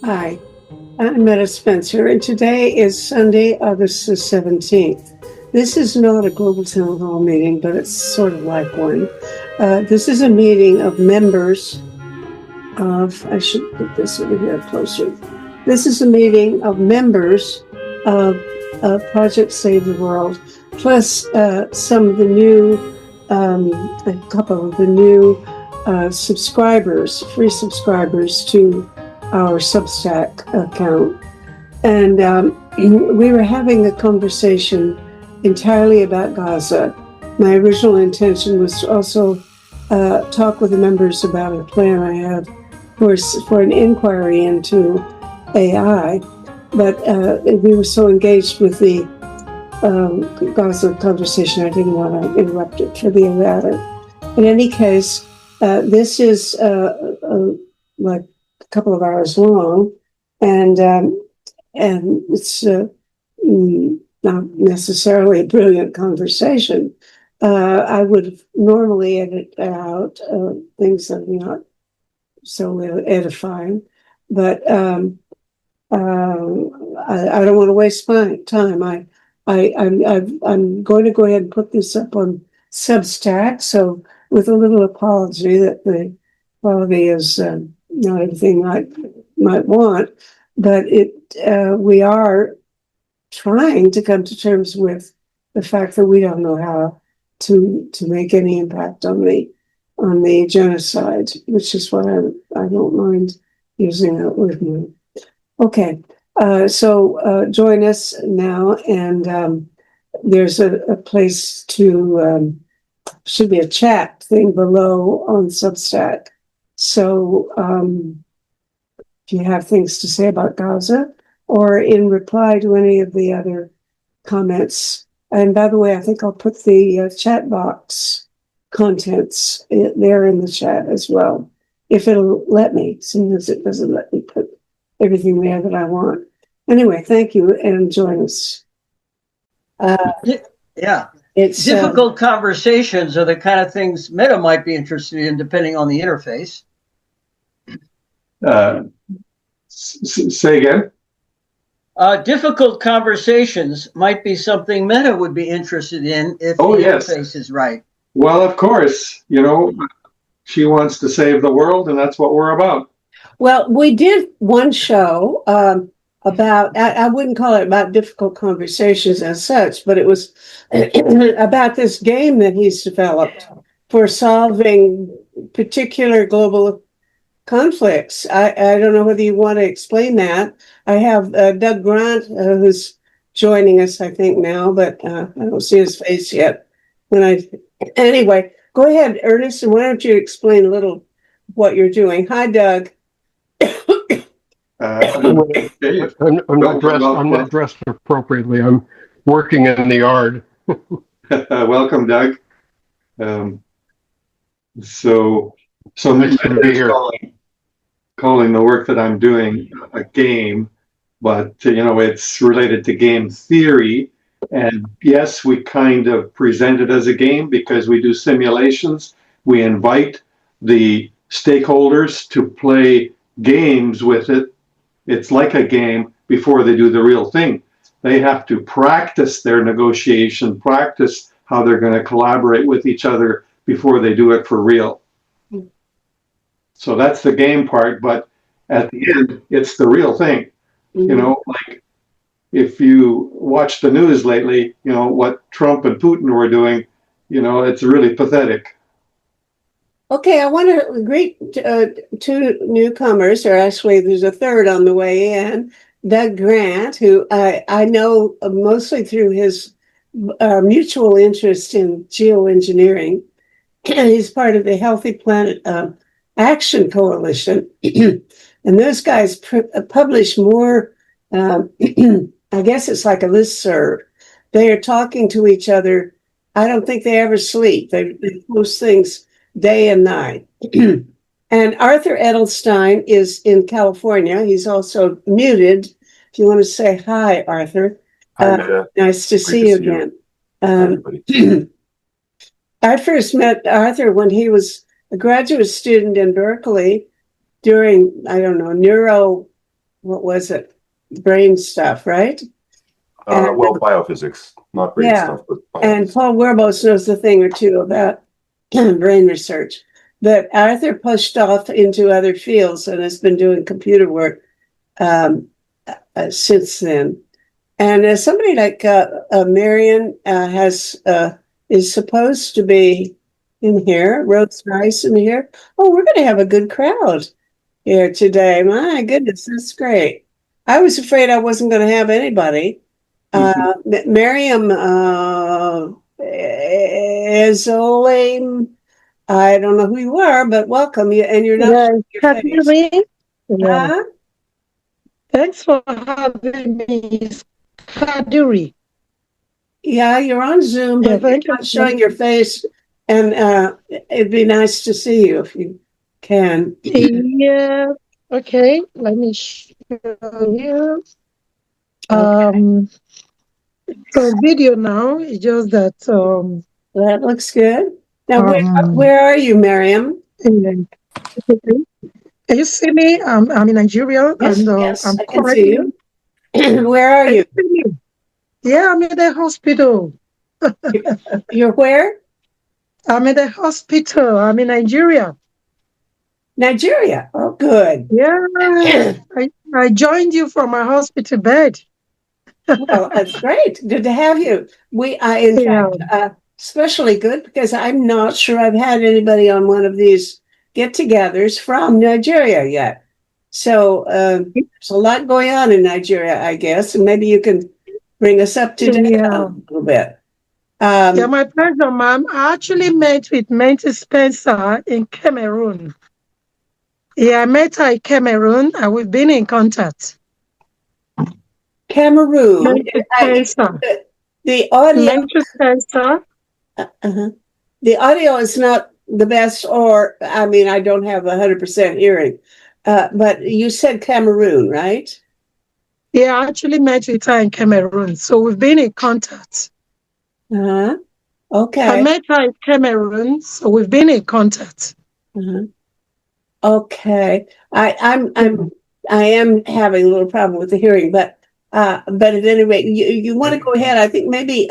Hi, I'm Meta Spencer, and today is Sunday, August the 17th. This is not a global town hall meeting, but it's sort of like one. This is a meeting of members I should put this over here closer. This is a meeting of members of Project Save the World, plus some of the new, a couple of the new subscribers, free subscribers to our Substack account. And we were having a conversation entirely about Gaza. My original intention was to also talk with the members about a plan I have for an inquiry into AI, but we were so engaged with the Gaza conversation, I didn't want to interrupt it for the latter. In any case, this is like a couple of hours long, and it's not necessarily a brilliant conversation. I would normally edit out things that are not so edifying, but I don't want to waste my time. I'm going to go ahead and put this up on Substack. So, with a little apology that the quality is not everything I might want, but we are trying to come to terms with the fact that we don't know how to make any impact on the genocide, which is why I don't mind using that word more. Okay, so join us now, and there's a place to, should be a chat thing below on Substack. So if you have things to say about Gaza, or in reply to any of the other comments, and by the way, I think I'll put the chat box contents there in the chat as well, if it'll let me, seeing as it doesn't let me put everything there that I want. Anyway, thank you, and join us. Yeah, it's difficult conversations are the kind of things Meta might be interested in, depending on the interface. Say again? Difficult conversations might be something Meta would be interested in if the interface is right. Well, of course, she wants to save the world, and that's what we're about. Well, we did one show about, I wouldn't call it about difficult conversations as such, but it was about this game that he's developed for solving particular global conflicts. I don't know whether you want to explain that. I have Doug Grant, who's joining us, I think, now, but I don't see his face yet. Anyway, go ahead, Ernest, and why don't you explain a little what you're doing? Hi, Doug. I'm not dressed appropriately. I'm working in the yard. Welcome, Doug. So nice to be here. Calling the work that I'm doing a game, but it's related to game theory. And yes, we kind of present it as a game because we do simulations. We invite the stakeholders to play games with it. It's like a game before they do the real thing. They have to practice their negotiation, practice how they're going to collaborate with each other before they do it for real. So that's the game part, but at the end, it's the real thing. Like if you watch the news lately, what Trump and Putin were doing, it's really pathetic. Okay, I want to greet two newcomers, or actually there's a third on the way in, Doug Grant, who I know mostly through his mutual interest in geoengineering. He's part of the Healthy Planet Action Coalition. And those guys publish more, I guess it's like a listserv. They are talking to each other. I don't think they ever sleep. They post things day and night. And Arthur Edelstein is in California. He's also muted. If you want to say hi, Arthur. Nice to see you again. I first met Arthur when he was a graduate student in Berkeley during, I don't know, what was it? Brain stuff, right? Well, biophysics, not brain Yeah. stuff, but And biophysics. Paul Werbos knows a thing or two about brain research. But Arthur pushed off into other fields and has been doing computer work since then. And somebody like Marion is supposed to be in here. Rose Rice in here. Oh, we're going to have a good crowd here today. My goodness, that's great. I was afraid I wasn't going to have anybody. Miriam is only, I don't know who you are, but welcome you. And you're not your face. Yeah. Huh? Thanks for having me, Kaduri. Yeah, you're on Zoom, Yeah, but you're thank you. not showing your face. And it'd be nice to see you if you can. Yeah. Okay. Let me show you. So video now. It's just that. That looks good. Now, Um. where are you, Miriam? Can you see me? I'm in Nigeria, Yes, and yes, I'm I can see currently. you. Where are you? Yeah, I'm in the hospital. You're where? I'm in the hospital. I'm in Nigeria. Nigeria. Oh, good. Yeah, I joined you from my hospital bed. Well, that's great. Good to have you. In fact, especially good because I'm not sure I've had anybody on one of these get-togethers from Nigeria yet. So there's a lot going on in Nigeria, I guess, and maybe you can bring us up to date a little bit. Yeah, my pleasure, ma'am. I actually met with Menty Spencer in Cameroon. Yeah, I met her in Cameroon, and we've been in contact. Cameroon. The audio. Menty Spencer. The audio is not the best, or I mean, I don't have 100% hearing. But you said Cameroon, right? Yeah, I actually met with her in Cameroon, so we've been in contact. Okay. I met her in Cameroon, so we've been in contact. Okay. I am having a little problem with the hearing, but at any rate, you want to go ahead. I think maybe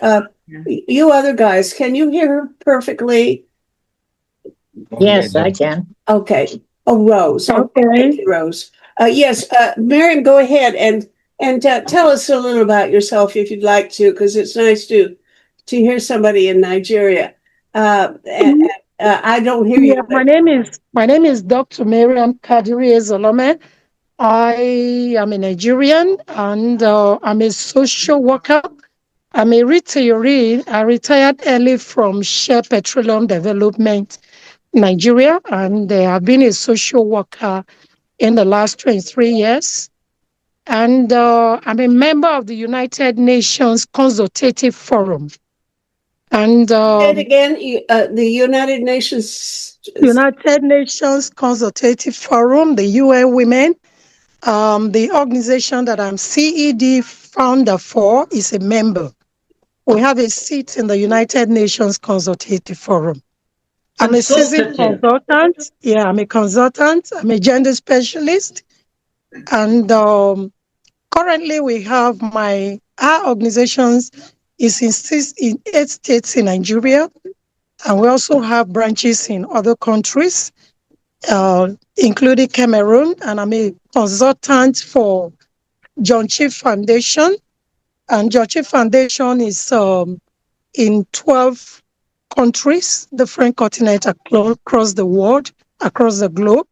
you other guys, can you hear her perfectly? Yes, I can. Okay. Oh, Rose. Okay. Thank you, Rose. Yes, Miriam, go ahead and tell us a little about yourself if you'd like to, because it's nice to hear somebody in Nigeria. I don't hear you. My name is Dr. Miriam Kadiri Ezolome. I am a Nigerian and I'm a social worker. I'm a retiree. I retired early from Shell Petroleum Development Nigeria, and I've been a social worker in the last 23 years. And I'm a member of the United Nations Consultative Forum. And again, the United Nations Consultative Forum, the UN Women, the organization that I'm CED founder for, is a member. We have a seat in the United Nations Consultative Forum. I'm a seasoned consultant. Yeah, I'm a consultant. I'm a gender specialist. And currently we have our organizations is in 8 states in Nigeria. And we also have branches in other countries, including Cameroon. And I'm a consultant for John Chief Foundation. And John Chief Foundation is in 12 countries, different continents across the world, across the globe.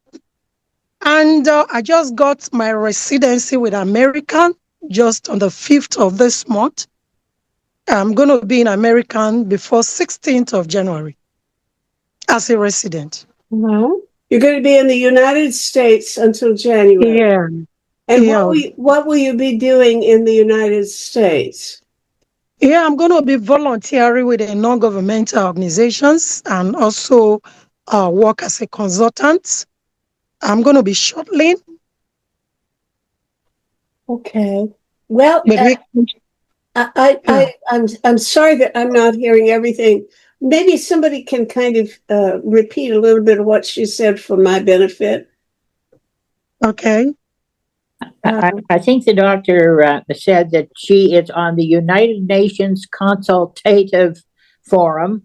And I just got my residency with American just on the 5th of this month. I'm going to be in American before 16th of January as a resident. You're going to be in the United States until January. Yeah. And what will you be doing in the United States? Yeah, I'm going to be volunteering with the non-governmental organizations and also work as a consultant. I'm going to be shuttling. Okay. Well, I'm sorry that I'm not hearing everything. Maybe somebody can kind of repeat a little bit of what she said for my benefit. Okay. I think the doctor said that she is on the United Nations Consultative Forum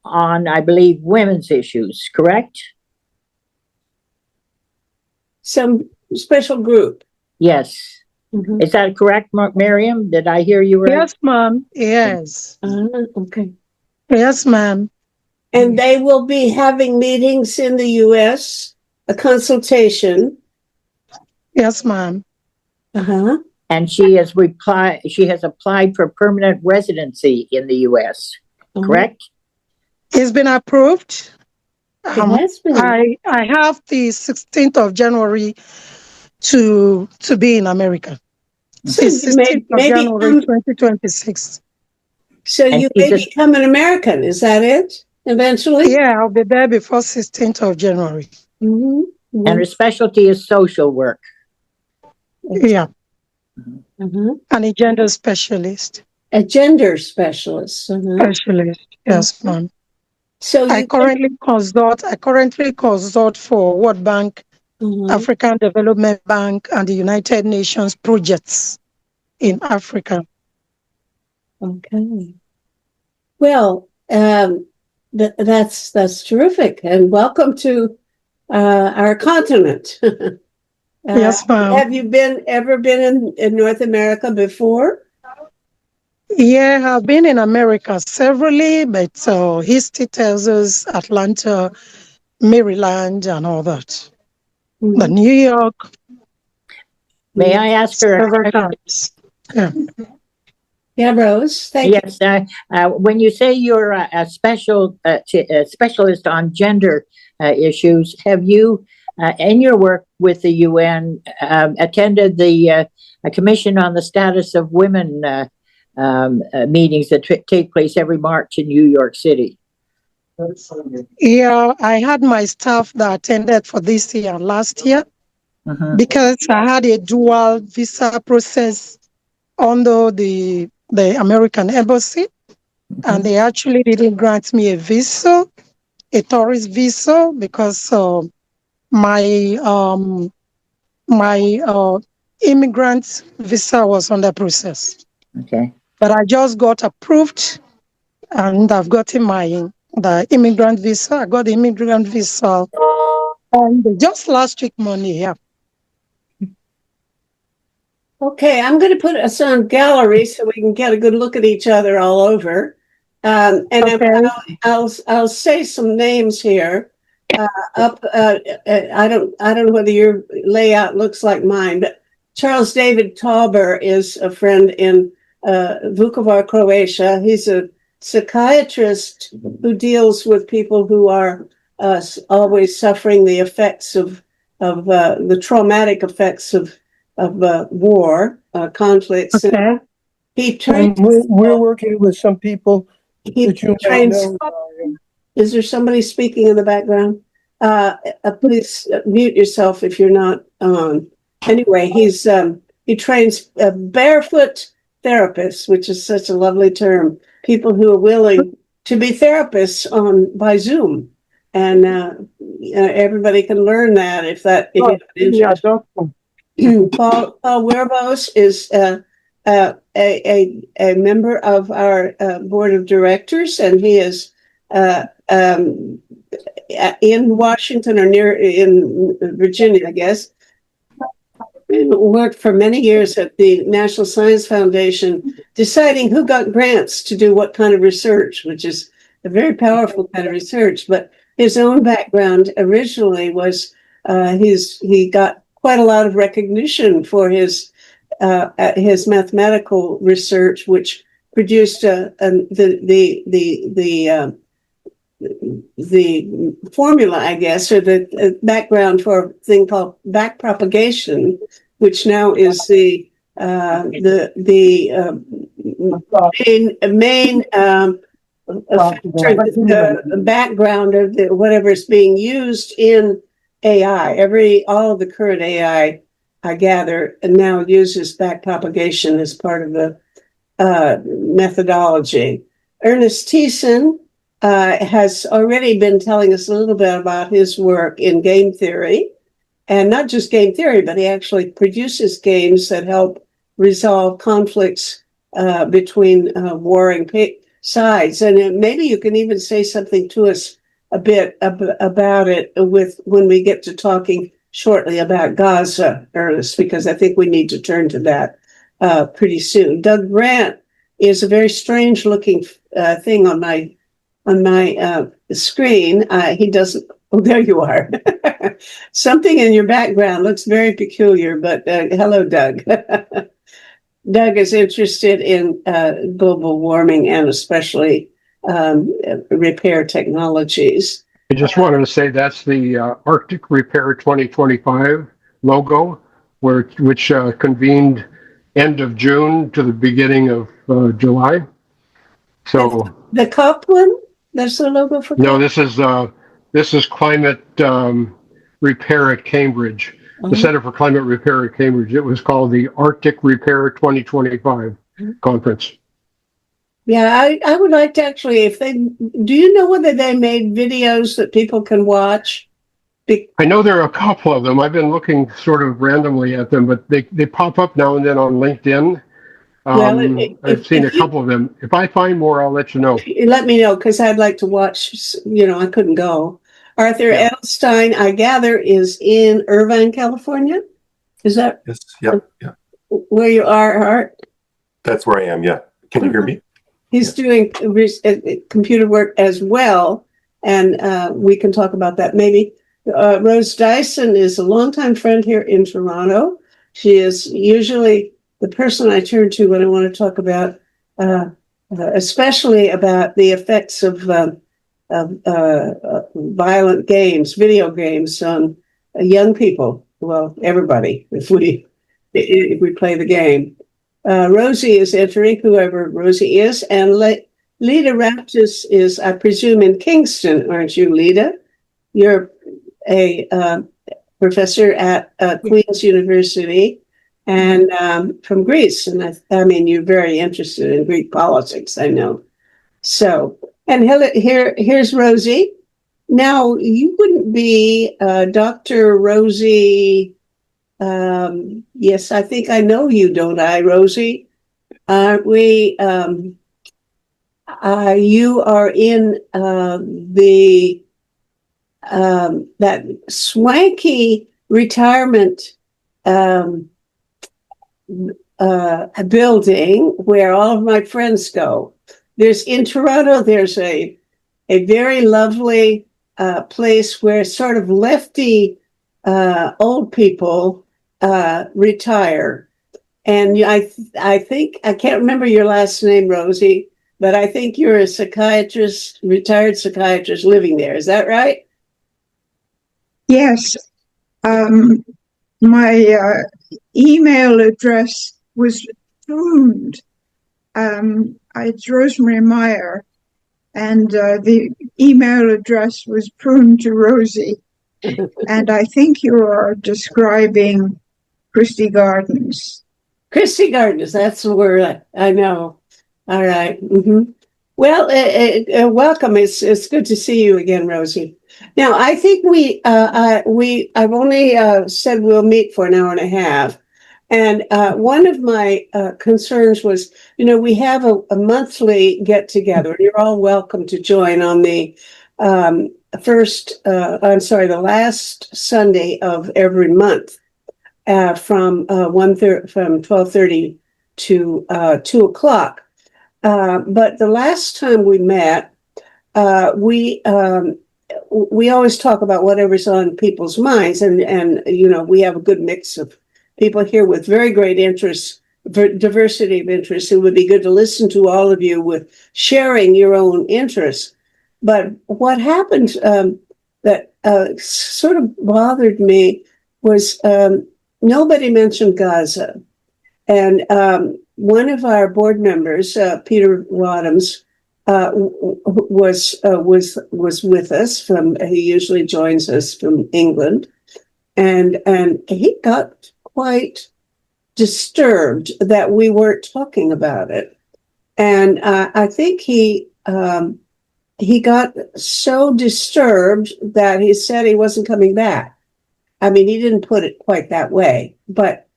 on, I believe, women's issues, correct? Some special group. Yes. Mhm. Is that correct, Miriam? Did I hear you right? Yes, ma'am. Yes. Okay. Yes, ma'am. And they will be having meetings in the U.S., a consultation. Yes, ma'am. Uh-huh. And she has applied for permanent residency in the U.S., correct? It's been approved. It has been. I have the 16th of January to be in America. So The you may 16th of January 2026. So you may become an American, is that it? Eventually? Yeah, I'll be there before 16th of January. Mm-hmm. Mm-hmm. And her specialty is social work. Yeah. Mm-hmm. And a gender specialist. A gender specialist. Mm-hmm. Specialist, yes, ma'am. So I currently consult for World Bank, African Development Bank, and the United Nations projects in Africa. Okay. Well, that's terrific, and welcome to our continent. Yes, ma'am. Have you ever been in North America before? Yeah, I've been in America severally, but history tells us Atlanta, Maryland, and all that. But New York. May I ask her? Several times. Yeah. Yeah, Rose. Thank you. Yes. When you say you're a specialist on gender issues, have you, in your work with the UN, attended the Commission on the Status of Women meetings that take place every March in New York City? Yeah, I had my staff that attended for this year and last year because I had a dual visa process under the American Embassy, and they actually didn't grant me a visa, a tourist visa, because my immigrant visa was under process. Okay. But I just got approved, and I've gotten the immigrant visa. I got the immigrant visa, and just last week Monday. Yeah. Okay, I'm going to put us on gallery so we can get a good look at each other all over. And I'll say some names here. I don't know whether your layout looks like mine, but Charles David Tauber is a friend in Vukovar, Croatia. He's a psychiatrist who deals with people who are always suffering the effects of the traumatic effects of war, conflicts. Okay. He trains. We're working with some people that you might know. Is there somebody speaking in the background? Please mute yourself if you're not on. Anyway, he trains barefoot therapists, which is such a lovely term. People who are willing to be therapists by Zoom, and everybody can learn that if you have interest. Paul Werbos is a member of our board of directors, and he is in Washington or in Virginia, I guess. Worked for many years at the National Science Foundation, deciding who got grants to do what kind of research, which is a very powerful kind of research. But his own background originally was he got quite a lot of recognition for his mathematical research, which produced the formula, I guess, or the background for a thing called backpropagation, which now is the main the background of whatever is being used in AI. All of the current AI, I gather, now uses backpropagation as part of the methodology. Ernest Thiessen has already been telling us a little bit about his work in game theory. and not just game theory, but he actually produces games that help resolve conflicts between warring sides. And maybe you can even say something to us a bit about it when we get to talking shortly about Gaza, Ernest, because I think we need to turn to that pretty soon. Doug Grant is a very strange looking thing on my screen. He doesn't. Oh, there you are. Something in your background looks very peculiar, but hello, Doug. Doug is interested in global warming and especially repair technologies. I just wanted to say that's the Arctic Repair 2025 logo, which convened end of June to the beginning of July. So the COP one, that's the logo for COP? No, this is climate repair at Cambridge, the Center for Climate Repair at Cambridge. It was called the Arctic Repair 2025 conference. Yeah, I would like to actually, do you know whether they made videos that people can watch? I know there are a couple of them. I've been looking sort of randomly at them, but they pop up now and then on LinkedIn. I've seen a couple of them. If I find more, I'll let you know. Let me know, because I'd like to watch. I couldn't go. Arthur Edelstein, I gather, is in Irvine, California. Is that? Yes. Yeah. Where you are, Art? That's where I am. Yeah. Can you hear me? He's doing computer work as well, and we can talk about that maybe. Rose Dyson is a longtime friend here in Toronto. She is usually the person I turn to when I want to talk about, especially about the effects of violent games, video games on young people. Well, everybody, if we play the game. Rosie is entering, whoever Rosie is, and Leda Raptis is, I presume, in Kingston, aren't you, Leda? You're a professor at Queen's University and from Greece. And I mean, you're very interested in Greek politics, I know. So, and here's Rosie. Now, you wouldn't be Dr. Rosie. Yes, I think I know you, don't I, Rosie? You are in that swanky retirement building where all of my friends go. In Toronto, there's a very lovely place where sort of lefty old people retire. And I think, I can't remember your last name, Rosie, but I think you're a psychiatrist, retired psychiatrist living there. Is that right? Yes. My email address was pruned. It's Rosemary Meyer, and the email address was pruned to Rosie. And I think you are describing Christie Gardens. Christie Gardens, that's the word I know. All right. Mm-hmm. Well, welcome. It's good to see you again, Rosie. Now, I think I've only said we'll meet for an hour and a half. And one of my concerns was, we have a monthly get together, and you're all welcome to join on the the last Sunday of every month from 12:30 to 2 o'clock. But the last time we met, we always talk about whatever's on people's minds, and we have a good mix of people here with very great interests, diversity of interests. It would be good to listen to all of you with sharing your own interests. But what happened that sort of bothered me was nobody mentioned Gaza. And one of our board members, Peter Wadhams, was with us he usually joins us from England. And he got quite disturbed that we weren't talking about it. And I think he got so disturbed that he said he wasn't coming back. I mean, he didn't put it quite that way, but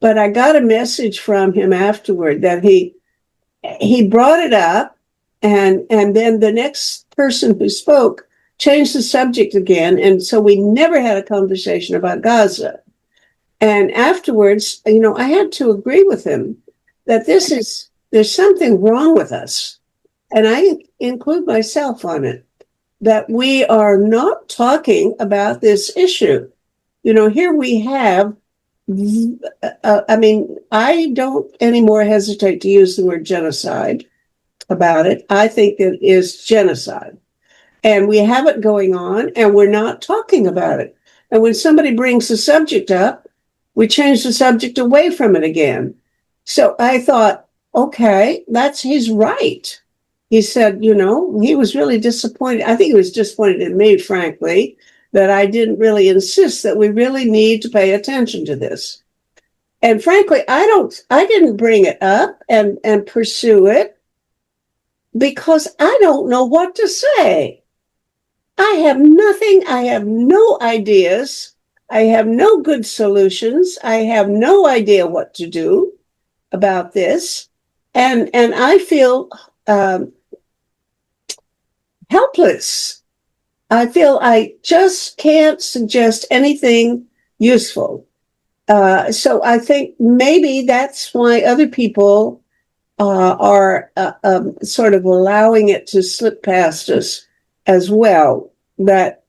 but I got a message from him afterward that he brought it up, and then the next person who spoke changed the subject again, and so we never had a conversation about Gaza. And afterwards, you know, I had to agree with him that there's something wrong with us, and I include myself on it, that we are not talking about this issue. You know, here we have, I mean, I don't anymore hesitate to use the word genocide about it. I think it is genocide. And we have it going on, and we're not talking about it. And when somebody brings the subject up, we change the subject away from it again. So I thought, okay, he's right. He said, you know, he was really disappointed. I think he was disappointed in me, frankly, that I didn't really insist that we really need to pay attention to this. And frankly, I didn't bring it up and pursue it because I don't know what to say. I have nothing. I have no ideas. I have no good solutions. I have no idea what to do about this. And I feel helpless. I feel I just can't suggest anything useful. So I think maybe that's why other people are sort of allowing it to slip past us as well. That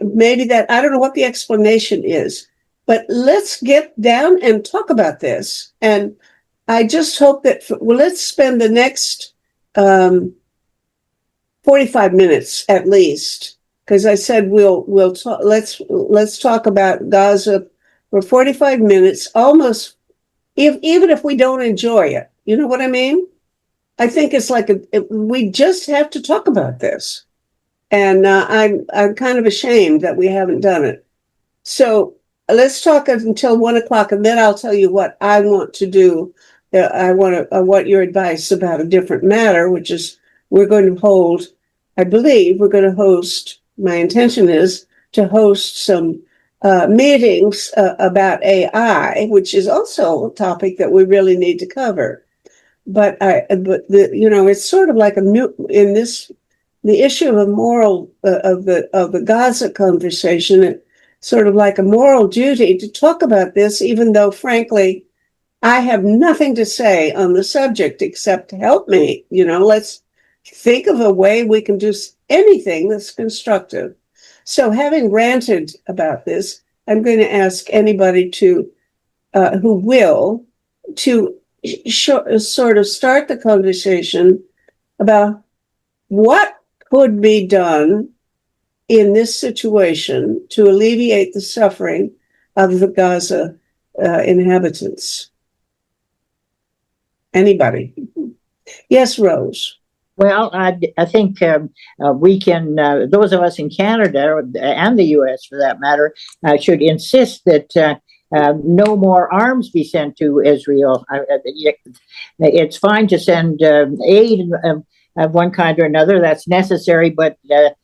maybe that, I don't know what the explanation is, but let's get down and talk about this. And I just hope that, let's spend the next 45 minutes at least, because I said we'll talk, let's talk about Gaza for 45 minutes, almost, even if we don't enjoy it. You know what I mean? I think it's like we just have to talk about this. And I'm kind of ashamed that we haven't done it. So let's talk until 1 o'clock, and then I'll tell you what I want to do. I want your advice about a different matter, which is we're going to hold, I believe we're going to host, my intention is to host some meetings about AI, which is also a topic that we really need to cover. But you know, it's sort of like the issue of a moral of the Gaza conversation, it's sort of like a moral duty to talk about this, even though, frankly, I have nothing to say on the subject except help me. You know, let's think of a way we can do anything that's constructive. So, having ranted about this, I'm going to ask anybody who will sort of start the conversation about what could be done in this situation to alleviate the suffering of the Gaza inhabitants. Anybody? Yes, Rose. Well, I think we can, those of us in Canada and the U.S. for that matter, should insist that no more arms be sent to Israel. It's fine to send aid of one kind or another, that's necessary, but the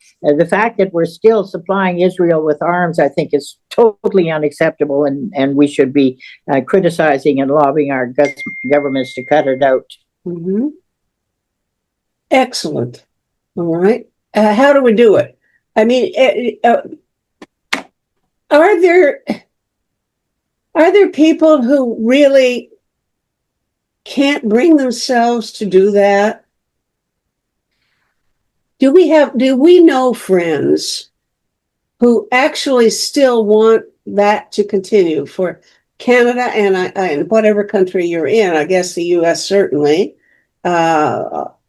fact that we're still supplying Israel with arms, I think, is totally unacceptable, and we should be criticizing and lobbying our governments to cut it out. Mm-hmm. Excellent. All right. How do we do it? I mean, are there people who really can't bring themselves to do that? Do we know friends who actually still want that to continue for Canada and whatever country you're in? I guess the U.S. certainly.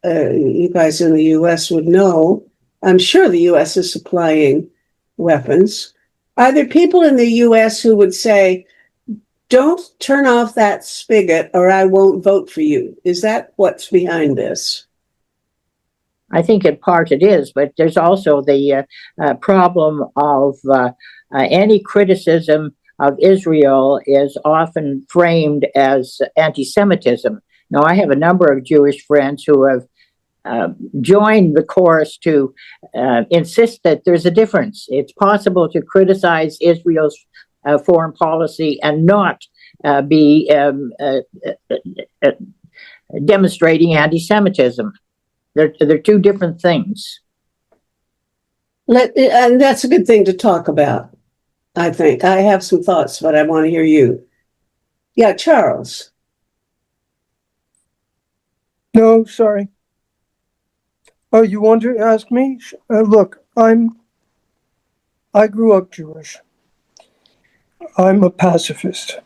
You guys in the U.S. would know. I'm sure the U.S. is supplying weapons. Are there people in the U.S. who would say, don't turn off that spigot or I won't vote for you? Is that what's behind this? I think in part it is, but there's also the problem of any criticism of Israel is often framed as anti-Semitism. Now, I have a number of Jewish friends who have join the chorus to insist that there's a difference. It's possible to criticize Israel's foreign policy and not be demonstrating anti-Semitism. They're two different things. And that's a good thing to talk about, I think. I have some thoughts, but I want to hear you. Yeah, Charles. No, sorry. Oh, you want to ask me? Look, I grew up Jewish. I'm a pacifist.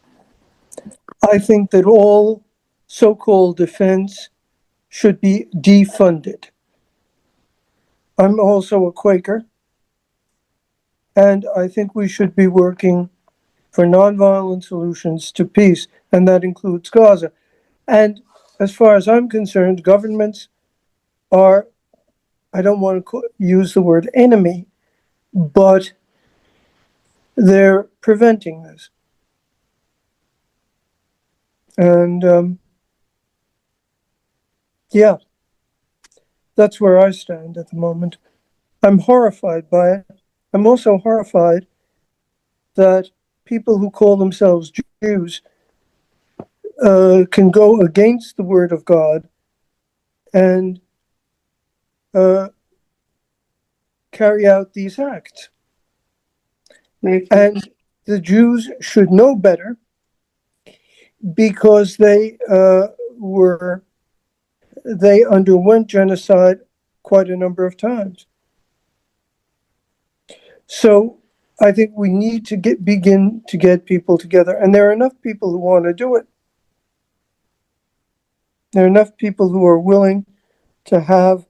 I think that all so-called defense should be defunded. I'm also a Quaker, and I think we should be working for nonviolent solutions to peace, and that includes Gaza. And as far as I'm concerned, governments are, I don't want to use the word enemy, but they're preventing this. And yeah, that's where I stand at the moment. I'm horrified by it. I'm also horrified that people who call themselves Jews can go against the word of God and carry out these acts. And the Jews should know better because they underwent genocide quite a number of times. So I think we need to begin to get people together, and there are enough people who want to do it. There are enough people who are willing to have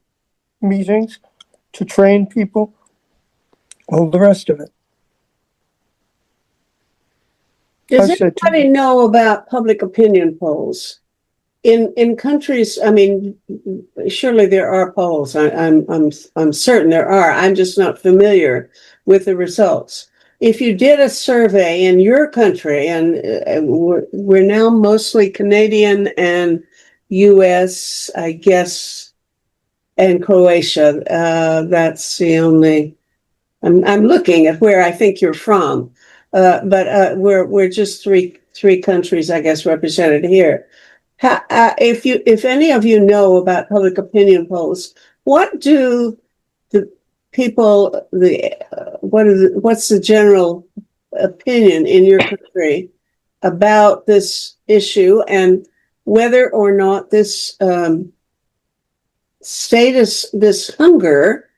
meetings, to train people, all the rest of it. Does anybody know about public opinion polls? In countries, I mean, surely there are polls. I'm certain there are. I'm just not familiar with the results. If you did a survey in your country, and we're now mostly Canadian and U.S., I guess, and Croatia. That's the only. I'm looking at where I think you're from, but we're just three countries, I guess, represented here. If any of you know about public opinion polls, what do the people what's the general opinion in your country about this issue, and whether or not this this hunger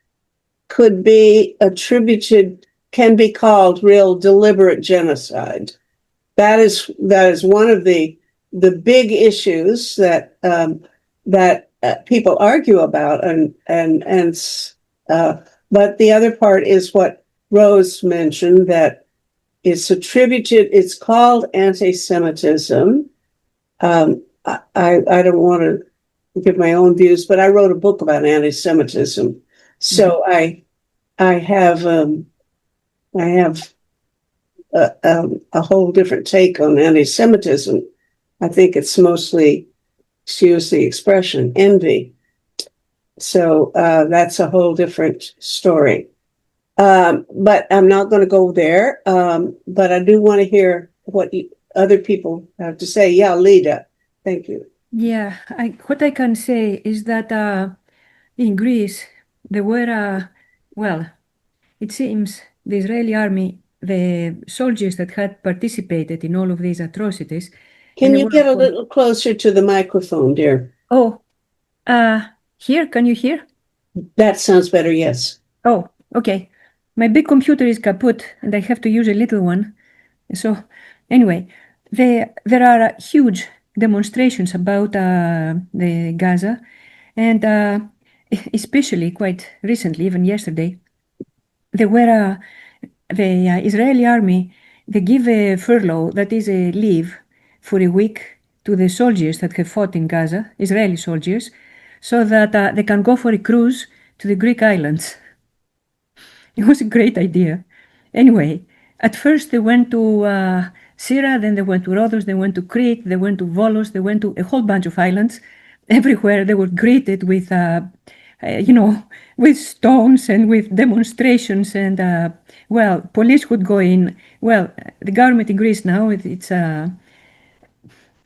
could be attributed, can be called real deliberate genocide? That is one of the big issues that people argue about, but the other part is what Rose mentioned, that it's called anti-Semitism. I don't want to give my own views, but I wrote a book about anti-Semitism, so I have a whole different take on anti-Semitism. I think it's mostly, excuse the expression, envy. So that's a whole different story. But I'm not going to go there. But I do want to hear what other people have to say. Yeah, Lida, thank you. Yeah, what I can say is that in Greece, there were, well, it seems the Israeli army, the soldiers that had participated in all of these atrocities. Can you get a little closer to the microphone, dear? Oh, here, can you hear? That sounds better, yes. Oh, okay. My big computer is kaput and I have to use a little one. So anyway, there are huge demonstrations about the Gaza, and especially quite recently, even yesterday, there were the Israeli army, they give a furlough, that is a leave for a week to the soldiers that have fought in Gaza, Israeli soldiers, so that they can go for a cruise to the Greek islands. It was a great idea. Anyway, at first they went to Syra, then they went to Rhodos, they went to Crete, they went to Volos, they went to a whole bunch of islands. everywhere they were greeted with, with stones and with demonstrations, and well, police would go in. Well, the government in Greece now,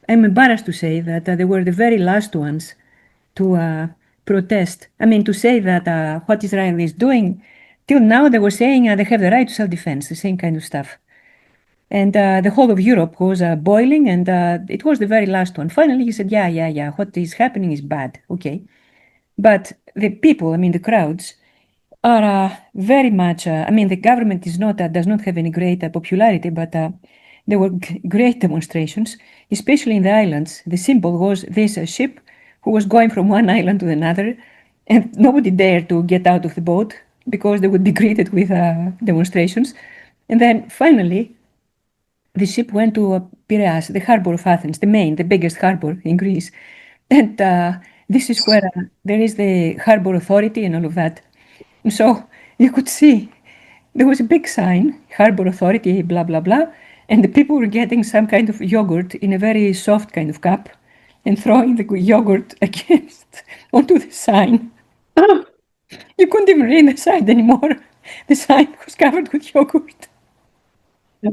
I'm embarrassed to say that they were the very last ones to protest. I mean, to say that what Israel is doing, till now they were saying they have the right to self-defense, the same kind of stuff. And the whole of Europe was boiling, and it was the very last one. Finally, he said, yeah, what is happening is bad, okay. But the people, I mean, the crowds, are very much, I mean, the government is not, does not have any great popularity, but there were great demonstrations, especially in the islands. The symbol was this ship who was going from one island to another, and nobody dared to get out of the boat because they would be greeted with demonstrations. And then finally, the ship went to Piraeus, the harbor of Athens, the biggest harbor in Greece. And this is where there is the harbor authority and all of that. And so you could see there was a big sign, harbor authority, blah, blah, blah. And the people were getting some kind of yogurt in a very soft kind of cup and throwing the yogurt onto the sign. Oh, You couldn't even read the sign anymore. The sign was covered with yogurt.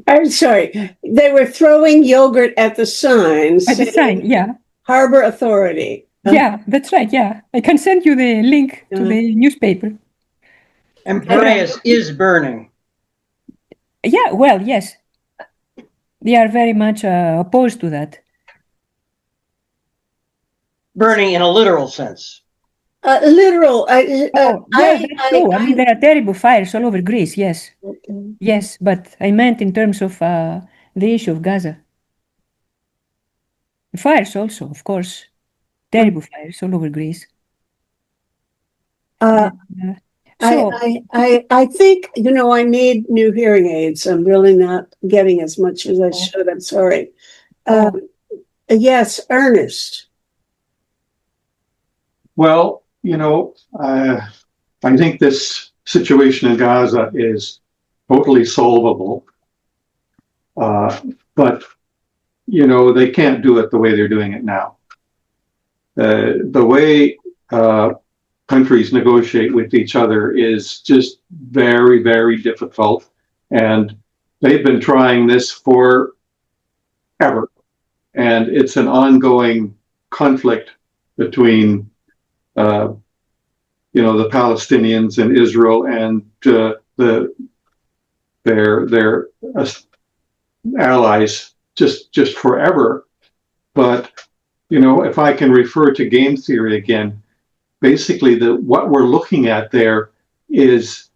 I'm sorry. They were throwing yogurt at the sign. At the sign, yeah. Harbor Authority. Yeah, that's right, yeah. I can send you the link to the newspaper. And Piraeus is burning. Yeah, well, yes. They are very much opposed to that. Burning in a literal sense. Literal. That's true. I mean, there are terrible fires all over Greece, yes. Okay. Yes, but I meant in terms of the issue of Gaza. Fires also, of course. Terrible fires all over Greece. I think, I need new hearing aids. I'm really not getting as much as I should. I'm sorry. Yes, Ernest. Well, I think this situation in Gaza is totally solvable. But, they can't do it the way they're doing it now. The way countries negotiate with each other is just very, very difficult. And they've been trying this forever. And it's an ongoing conflict between the Palestinians and Israel and their allies just forever. But if I can refer to game theory again, basically what we're looking at there is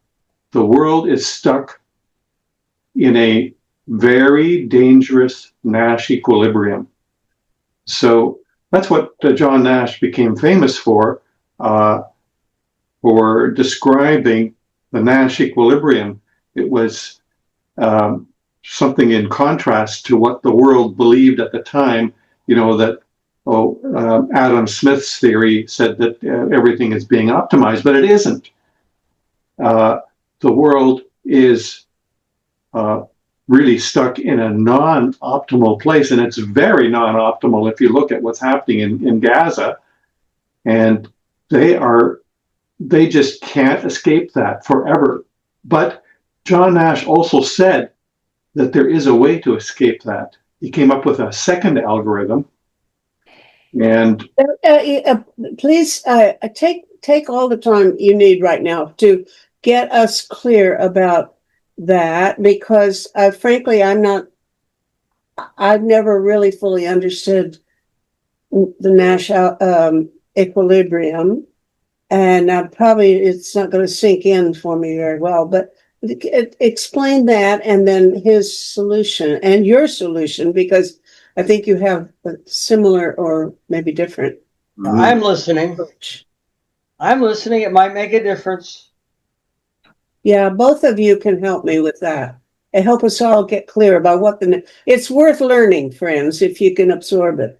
the world is stuck in a very dangerous Nash equilibrium. So that's what John Nash became famous for describing the Nash equilibrium. It was something in contrast to what the world believed at the time, that Adam Smith's theory said that everything is being optimized, but it isn't. The world is really stuck in a non-optimal place, and it's very non-optimal if you look at what's happening in Gaza, and they just can't escape that forever. But John Nash also said that there is a way to escape that. He came up with a second algorithm, and please take all the time you need right now to get us clear about that, because frankly, I've never really fully understood the Nash equilibrium, and probably it's not going to sink in for me very well, but explain that, and then his solution and your solution, because I think you have a similar or maybe different. I'm listening. It might make a difference. Yeah, both of you can help me with that and help us all get clear about what it's worth learning, friends, if you can absorb it.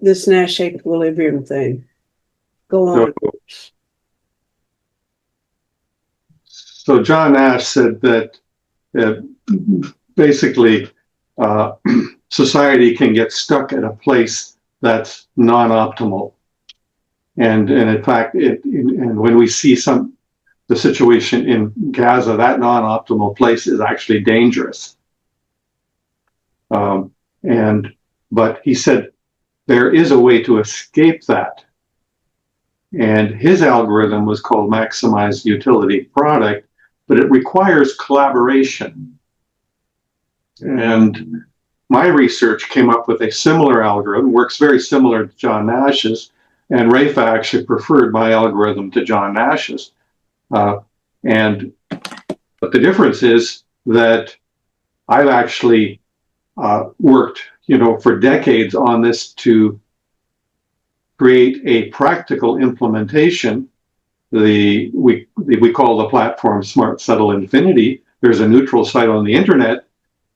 This Nash equilibrium thing. Go on. So John Nash said that basically society can get stuck at a place that's non-optimal. And in fact, and when we see the situation in Gaza, that non-optimal place is actually dangerous. But he said there is a way to escape that. And his algorithm was called maximized utility product, but it requires collaboration. And my research came up with a similar algorithm, works very similar to John Nash's, and Rafa actually preferred my algorithm to John Nash's. But the difference is that I've actually worked, for decades on this to create a practical implementation. We call the platform Smart Settle Infinity. There's a neutral site on the internet,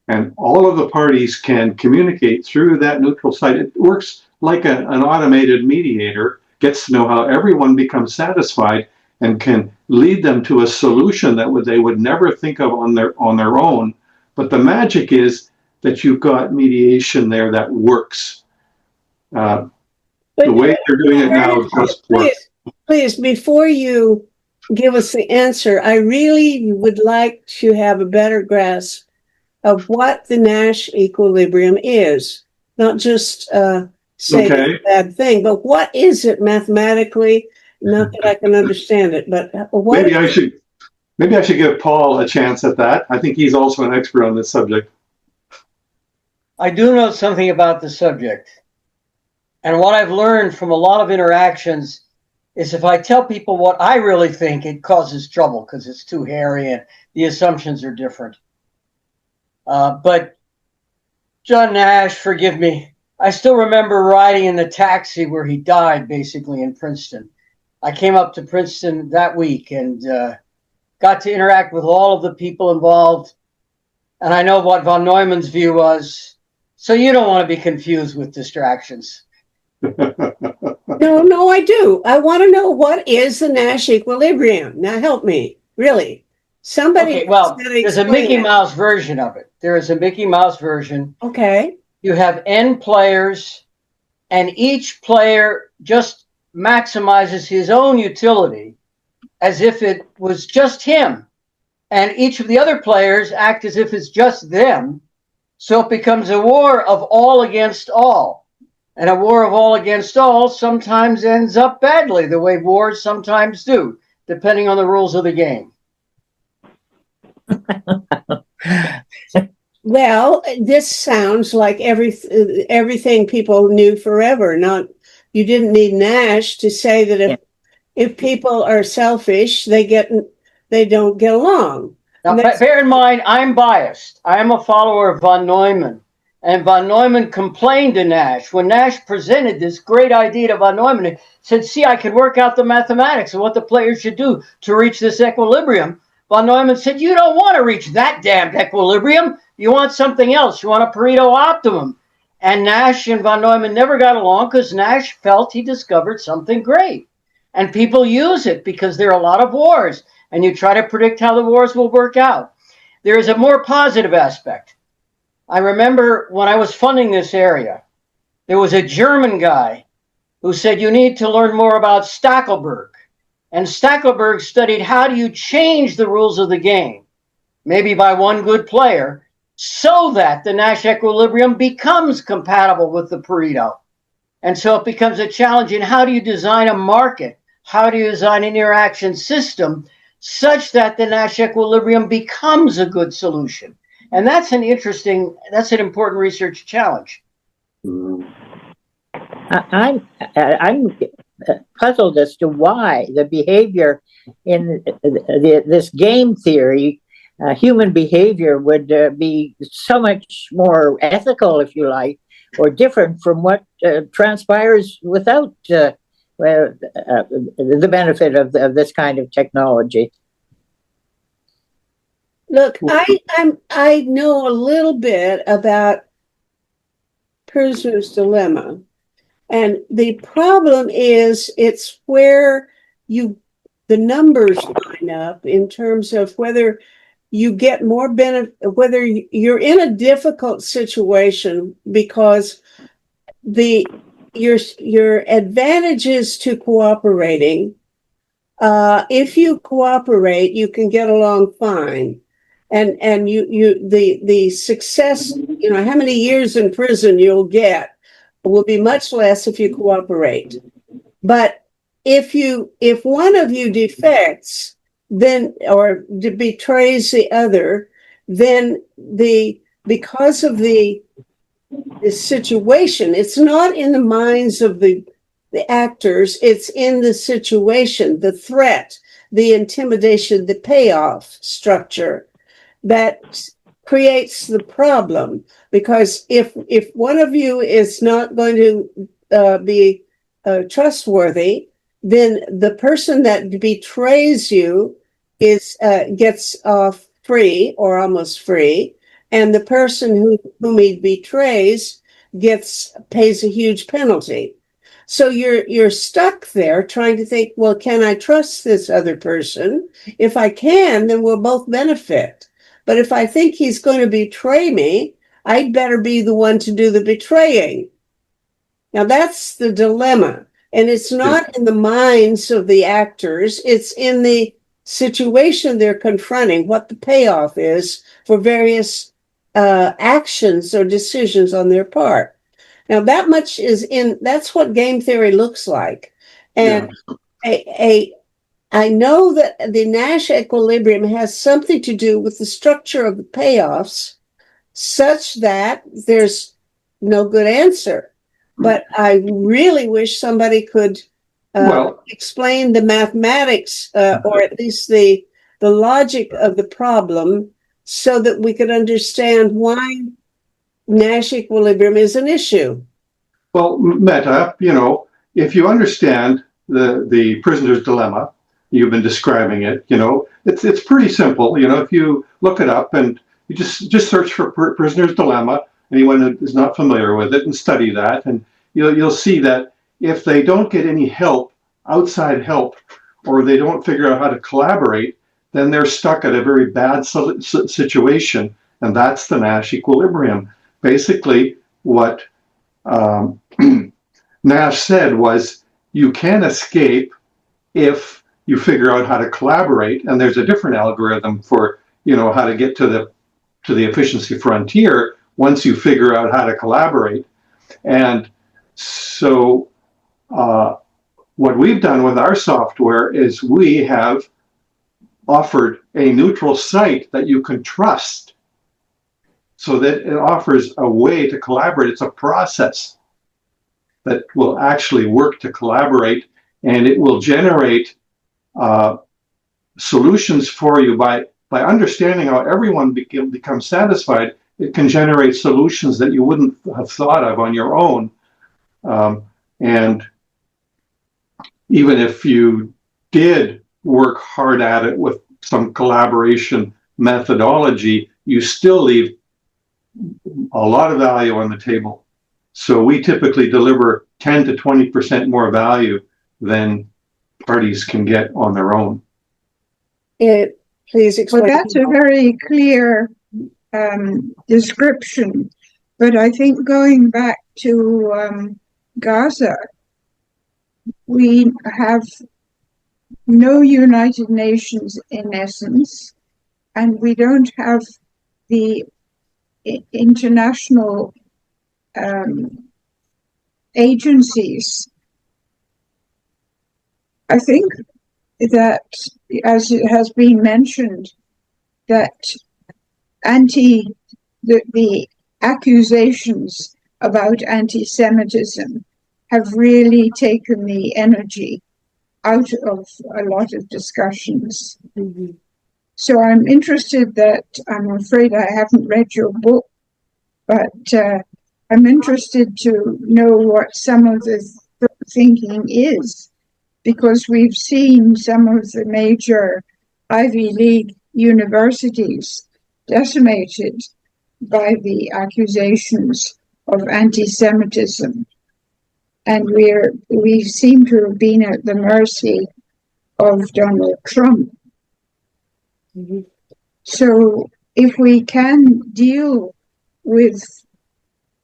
and all of the parties can communicate through that neutral site. It works like an automated mediator, gets to know how everyone becomes satisfied and can lead them to a solution that they would never think of on their own. But the magic is that you've got mediation there that works. The way they're doing it now just works. Please, before you give us the answer, I really would like to have a better grasp of what the Nash equilibrium is. Not just say it's a bad thing, but what is it mathematically? Not that I can understand it, but what maybe I should give Paul a chance at that. I think he's also an expert on this subject. I do know something about the subject. And what I've learned from a lot of interactions is if I tell people what I really think, it causes trouble because it's too hairy and the assumptions are different. But John Nash, forgive me, I still remember riding in the taxi where he died, basically in Princeton. I came up to Princeton that week and got to interact with all of the people involved. And I know what von Neumann's view was. So you don't want to be confused with distractions. No, I do. I want to know what is the Nash equilibrium. Now help me, really. Somebody. Okay, well, there's a Mickey Mouse version of it. There is a Mickey Mouse version. Okay. You have N players, and each player just maximizes his own utility as if it was just him. And each of the other players act as if it's just them. So it becomes a war of all against all. And a war of all against all sometimes ends up badly, the way wars sometimes do, depending on the rules of the game. Well, this sounds like everything people knew forever. You didn't need Nash to say that if people are selfish, they don't get along. Now, bear in mind, I'm biased. I am a follower of von Neumann. And von Neumann complained to Nash. When Nash presented this great idea to von Neumann, he said, see, I can work out the mathematics of what the players should do to reach this equilibrium. Von Neumann said, you don't want to reach that damned equilibrium. You want something else. You want a Pareto optimum. And Nash and von Neumann never got along because Nash felt he discovered something great. And people use it because there are a lot of wars. And you try to predict how the wars will work out. There is a more positive aspect. I remember when I was funding this area, there was a German guy who said, you need to learn more about Stackelberg. And Stackelberg studied how do you change the rules of the game, maybe by one good player, so that the Nash equilibrium becomes compatible with the Pareto. And so it becomes a challenge in how do you design a market? How do you design an interaction system such that the Nash equilibrium becomes a good solution? And that's an important research challenge. I'm puzzled as to why the behavior in this game theory, human behavior would be so much more ethical, if you like, or different from what transpires without the benefit of this kind of technology. Look, I know a little bit about prisoner's dilemma, and the problem is it's where the numbers line up in terms of whether you get more benefit, whether you're in a difficult situation because the your advantages to cooperating. If you cooperate, you can get along fine, and the success, how many years in prison you'll get will be much less if you cooperate. But if one of you defects, then or betrays the other, then because of the situation, it's not in the minds of the actors, it's in the situation, the threat, the intimidation, the payoff structure that creates the problem. Because if one of you is not going to be trustworthy, then the person that betrays you gets off free or almost free, and the person whom he betrays pays a huge penalty. So you're stuck there trying to think, well, can I trust this other person? If I can, then we'll both benefit. But if I think he's going to betray me, I'd better be the one to do the betraying. Now that's the dilemma. And it's not in the minds of the actors, it's in the situation they're confronting, what the payoff is for various actions or decisions on their part. Now that much that's what game theory looks like. And I know that the Nash equilibrium has something to do with the structure of the payoffs such that there's no good answer. But I really wish somebody could explain the mathematics or at least the logic of the problem so that we could understand why Nash equilibrium is an issue. Well, Meta, if you understand the prisoner's dilemma, you've been describing it, it's pretty simple. If you look it up and you just search for prisoner's dilemma, anyone who is not familiar with it, and study that, and you'll see that if they don't get any help, outside help, or they don't figure out how to collaborate, then they're stuck at a very bad situation, and that's the Nash equilibrium. Basically, what Nash said was, you can escape if you figure out how to collaborate, and there's a different algorithm for how to get to the efficiency frontier once you figure out how to collaborate. And so what we've done with our software is we have offered a neutral site that you can trust, so that it offers a way to collaborate. It's a process that will actually work to collaborate, and it will generate solutions for you by understanding how everyone becomes satisfied. It can generate solutions that you wouldn't have thought of on your own. And even if you did work hard at it with some collaboration methodology, you still leave a lot of value on the table. So we typically deliver 10 to 20% more value than parties can get on their own. Please explain. Well, that's a very clear description. But I think going back to Gaza, we have no United Nations in essence, and we don't have the international agencies. I think that, as it has been mentioned, that the accusations about anti-Semitism have really taken the energy out of a lot of discussions. Mm-hmm. So I'm interested I'm afraid I haven't read your book, but I'm interested to know what some of the thinking is, because we've seen some of the major Ivy League universities decimated by the accusations of anti-Semitism. And we seem to have been at the mercy of Donald Trump. Mm-hmm. So if we can deal with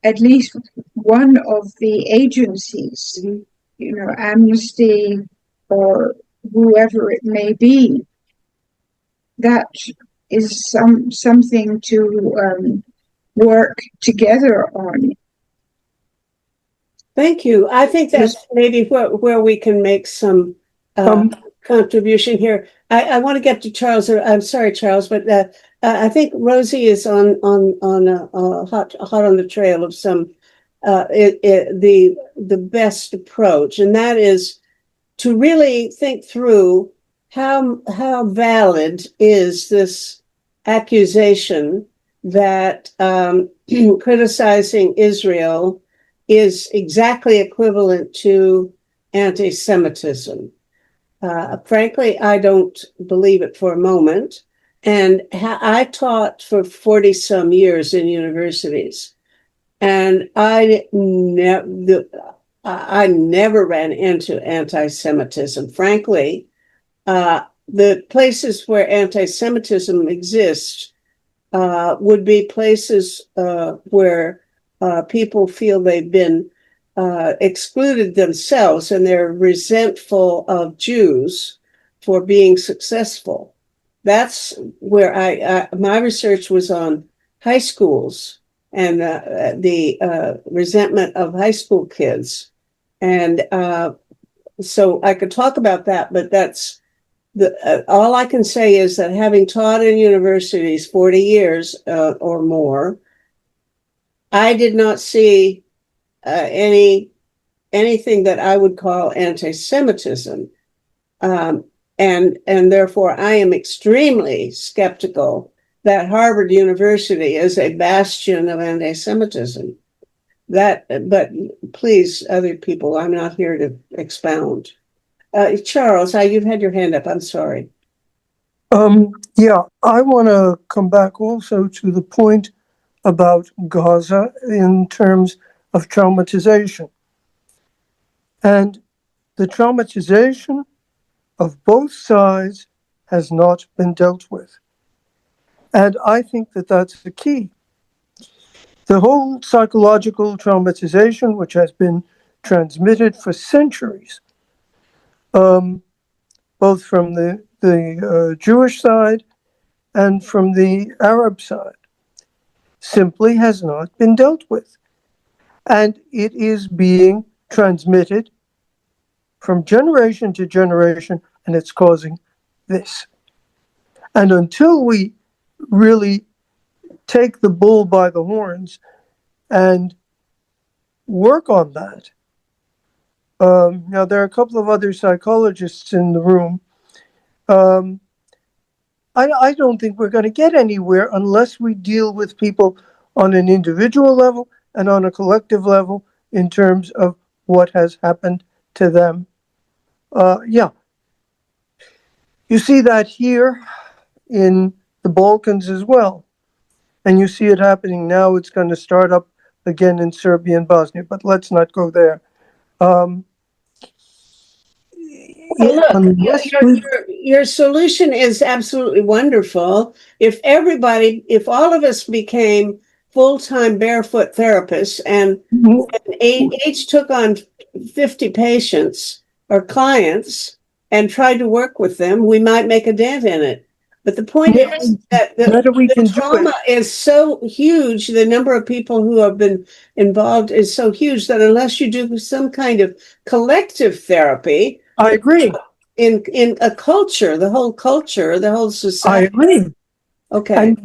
at least one of the agencies, Amnesty or whoever it may be, that is something to work together on. Thank you. I think that's maybe where we can make some contribution here. I want to get to Charles. I'm sorry, Charles, but I think Rosie is on hot on the trail of some the best approach, and that is to really think through how valid is this accusation that criticizing Israel is exactly equivalent to anti-Semitism. Frankly, I don't believe it for a moment. And I taught for 40 some years in universities, and I never ran into anti-Semitism. Frankly, the places where anti-Semitism exists would be places where people feel they've been excluded themselves, and they're resentful of Jews for being successful. That's where my research was on high schools and the resentment of high school kids. And so I could talk about that, but that's all I can say is that having taught in universities 40 years or more, I did not see anything that I would call anti-Semitism. And therefore, I am extremely skeptical that Harvard University is a bastion of anti-Semitism. But please, other people, I'm not here to expound. Charles, you've had your hand up. I'm sorry. Yeah, I want to come back also to the point about Gaza in terms of traumatization. And the traumatization of both sides has not been dealt with. And I think that that's the key. The whole psychological traumatization, which has been transmitted for centuries, both from the Jewish side and from the Arab side, simply has not been dealt with. And it is being transmitted from generation to generation, and it's causing this. And until we really take the bull by the horns and work on that, now there are a couple of other psychologists in the room. I don't think we're going to get anywhere unless we deal with people on an individual level and on a collective level in terms of what has happened to them. Yeah. You see that here in the Balkans as well. And you see it happening now. It's going to start up again in Serbia and Bosnia, but let's not go there. Your solution is absolutely wonderful. If all of us became full-time barefoot therapists and each took on 50 patients or clients and tried to work with them, we might make a dent in it. But the point is that the trauma is so huge, the number of people who have been involved is so huge that unless you do some kind of collective therapy, I agree. In a culture, the whole society. I agree. Okay. And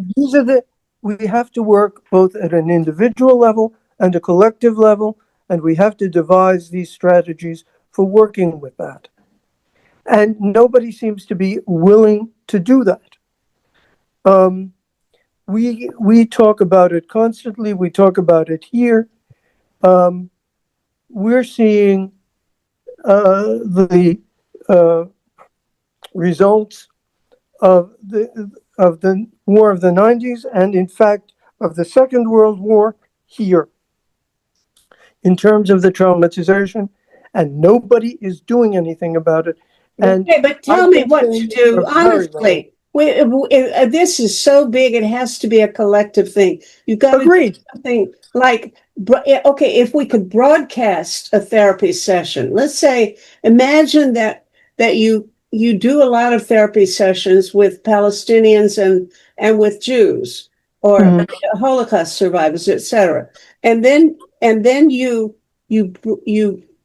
we have to work both at an individual level and a collective level, and we have to devise these strategies for working with that. And nobody seems to be willing to do that. We talk about it constantly. We talk about it here. We're seeing the results of the war of the 90s, and in fact of the Second World War here in terms of the traumatization, and nobody is doing anything about it. And okay, but tell me what to do honestly. This is so big; it has to be a collective thing. You've got to do something like, okay, if we could broadcast a therapy session. Let's say, imagine that you do a lot of therapy sessions with Palestinians and with Jews or Holocaust survivors, etc. And then you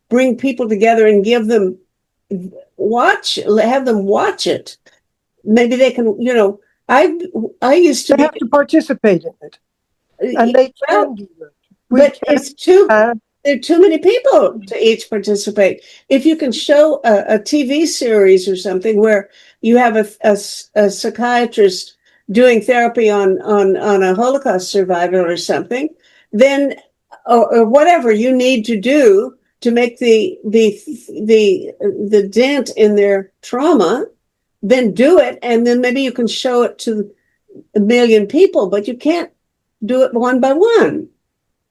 bring people together and give them have them watch it. Maybe they can, I used to They have to participate in it, and they can do that. But there are too many people to each participate. If you can show a TV series or something where you have a psychiatrist doing therapy on a Holocaust survivor or something, then or whatever you need to do to make the dent in their trauma, then do it, and then maybe you can show it to a million people, but you can't do it one by one.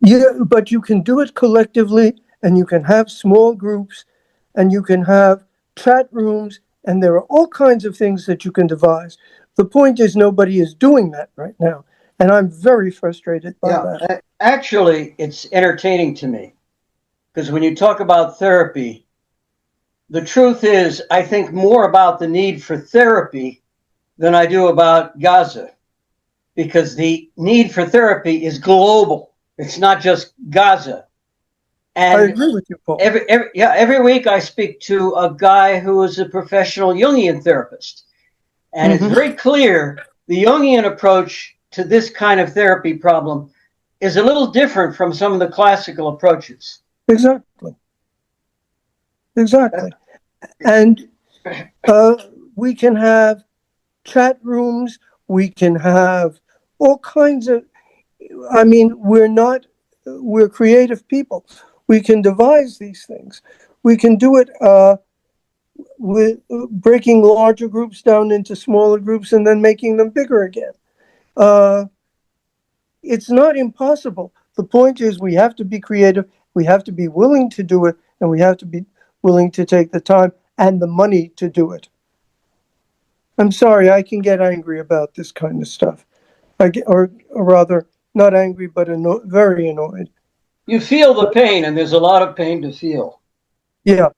Yeah, but you can do it collectively, and you can have small groups, and you can have chat rooms, and there are all kinds of things that you can devise. The point is nobody is doing that right now, and I'm very frustrated by that. Actually, it's entertaining to me, because when you talk about therapy, the truth is I think more about the need for therapy than I do about Gaza, because the need for therapy is global. It's not just Gaza. And I agree with you, Paul. Every week I speak to a guy who is a professional Jungian therapist. And it's very clear the Jungian approach to this kind of therapy problem is a little different from some of the classical approaches. Exactly. And we can have chat rooms, we can have all kinds of, we're creative people. We can devise these things. We can do it with breaking larger groups down into smaller groups and then making them bigger again. It's not impossible. The point is we have to be creative, we have to be willing to do it, and we have to be willing to take the time and the money to do it. I'm sorry, I can get angry about this kind of stuff. Or rather, not angry, but very annoyed. You feel the pain, and there's a lot of pain to feel. Yeah,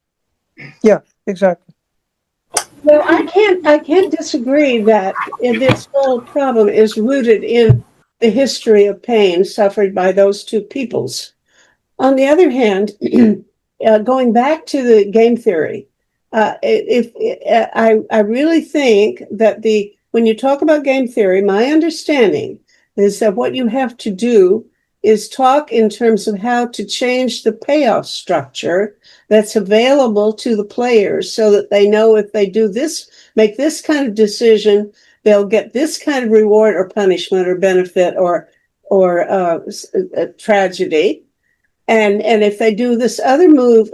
exactly. Well, I can't disagree that this whole problem is rooted in the history of pain suffered by those two peoples. On the other hand, going back to the game theory, I really think that when you talk about game theory, my understanding is that what you have to do is talk in terms of how to change the payoff structure that's available to the players so that they know if they do this, make this kind of decision, they'll get this kind of reward or punishment or benefit or tragedy. And if they do this other move,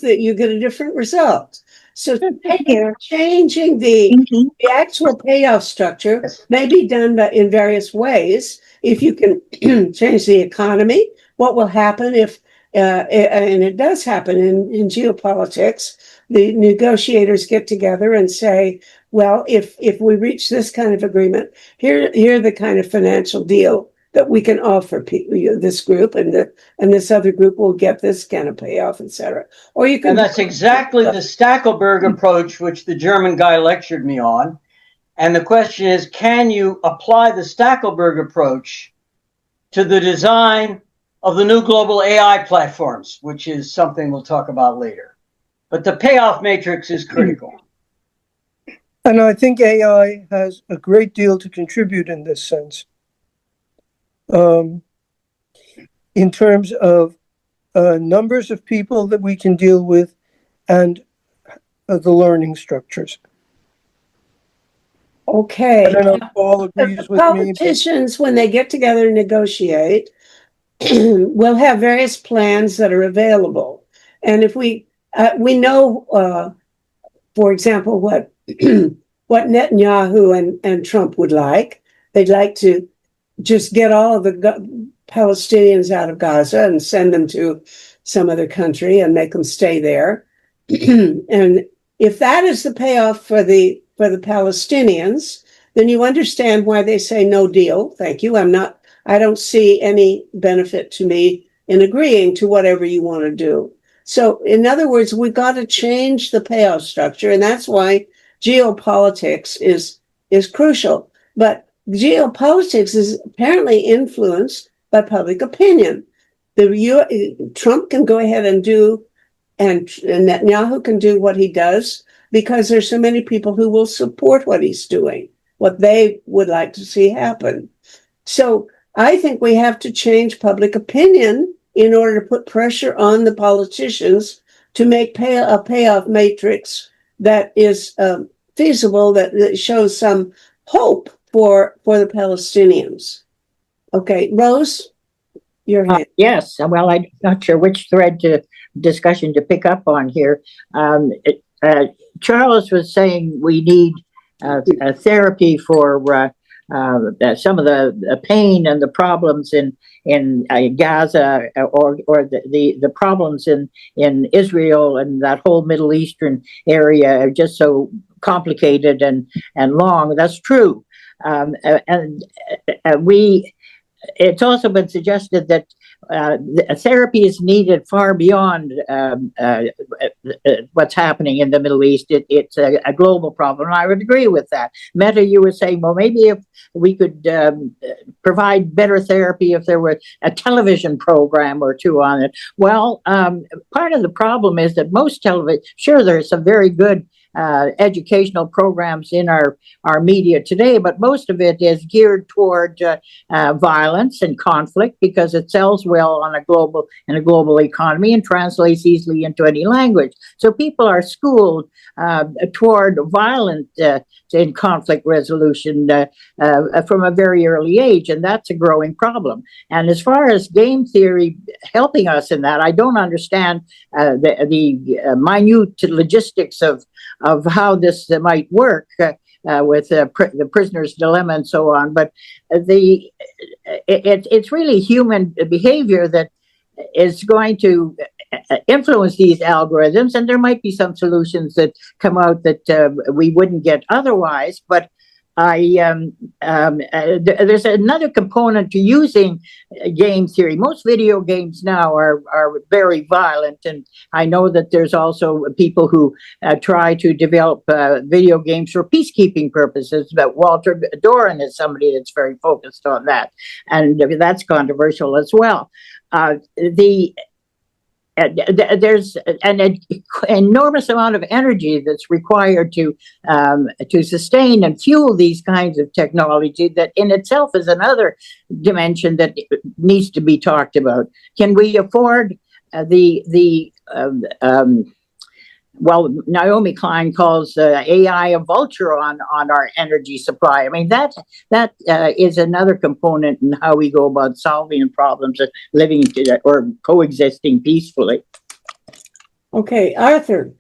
that you get a different result. So changing the actual payoff structure may be done in various ways. If you can change the economy, what will happen if, and it does happen in geopolitics, the negotiators get together and say, well, if we reach this kind of agreement, here the kind of financial deal that we can offer this group, and this other group will get this kind of payoff, etc. Or you can. And that's exactly the Stackelberg approach, which the German guy lectured me on. And the question is, can you apply the Stackelberg approach to the design of the new global AI platforms, which is something we'll talk about later. But the payoff matrix is critical. And I think AI has a great deal to contribute in this sense. In terms of numbers of people that we can deal with and the learning structures. Okay. I don't know if Paul agrees with me. Politicians, when they get together and negotiate, will have various plans that are available. And if we know, for example, what Netanyahu and Trump would like. They'd like to just get all of the Palestinians out of Gaza and send them to some other country and make them stay there. And if that is the payoff for the Palestinians, then you understand why they say no deal. Thank you. I don't see any benefit to me in agreeing to whatever you want to do. So in other words, we've got to change the payoff structure. And that's why geopolitics is crucial. But geopolitics is apparently influenced by public opinion. Trump can go ahead and do, and Netanyahu can do what he does because there's so many people who will support what he's doing, what they would like to see happen. So I think we have to change public opinion in order to put pressure on the politicians to make a payoff matrix that is feasible, that shows some hope for the Palestinians. Okay, Rose, your hand. Yes, well, I'm not sure which thread to discussion to pick up on here. Charles was saying we need a therapy for some of the pain and the problems in Gaza, or the problems in Israel and that whole Middle Eastern area are just so complicated and long. That's true, and it's also been suggested that therapy is needed far beyond what's happening in the Middle East. It's a global problem, and I would agree with that. Meta, you were saying, well, maybe if we could provide better therapy if there were a television program or two on it. Well, part of the problem is that most television, sure, there's some very good educational programs in our media today, but most of it is geared toward violence and conflict because it sells well on a global economy and translates easily into any language. So people are schooled toward violent in conflict resolution from a very early age, and that's a growing problem. And as far as game theory helping us in that, I don't understand the minute logistics of how this might work with the prisoner's dilemma and so on. But it's really human behavior that is going to influence these algorithms, and there might be some solutions that come out that we wouldn't get otherwise. But there's another component to using game theory. Most video games now are very violent, and I know that there's also people who try to develop video games for peacekeeping purposes. But Walter Doran is somebody that's very focused on that, and that's controversial as well. There's an enormous amount of energy that's required to sustain and fuel these kinds of technology that in itself is another dimension that needs to be talked about. Can we afford well, Naomi Klein calls AI a vulture on our energy supply. I mean, that is another component in how we go about solving problems and living or coexisting peacefully. Okay, Arthur.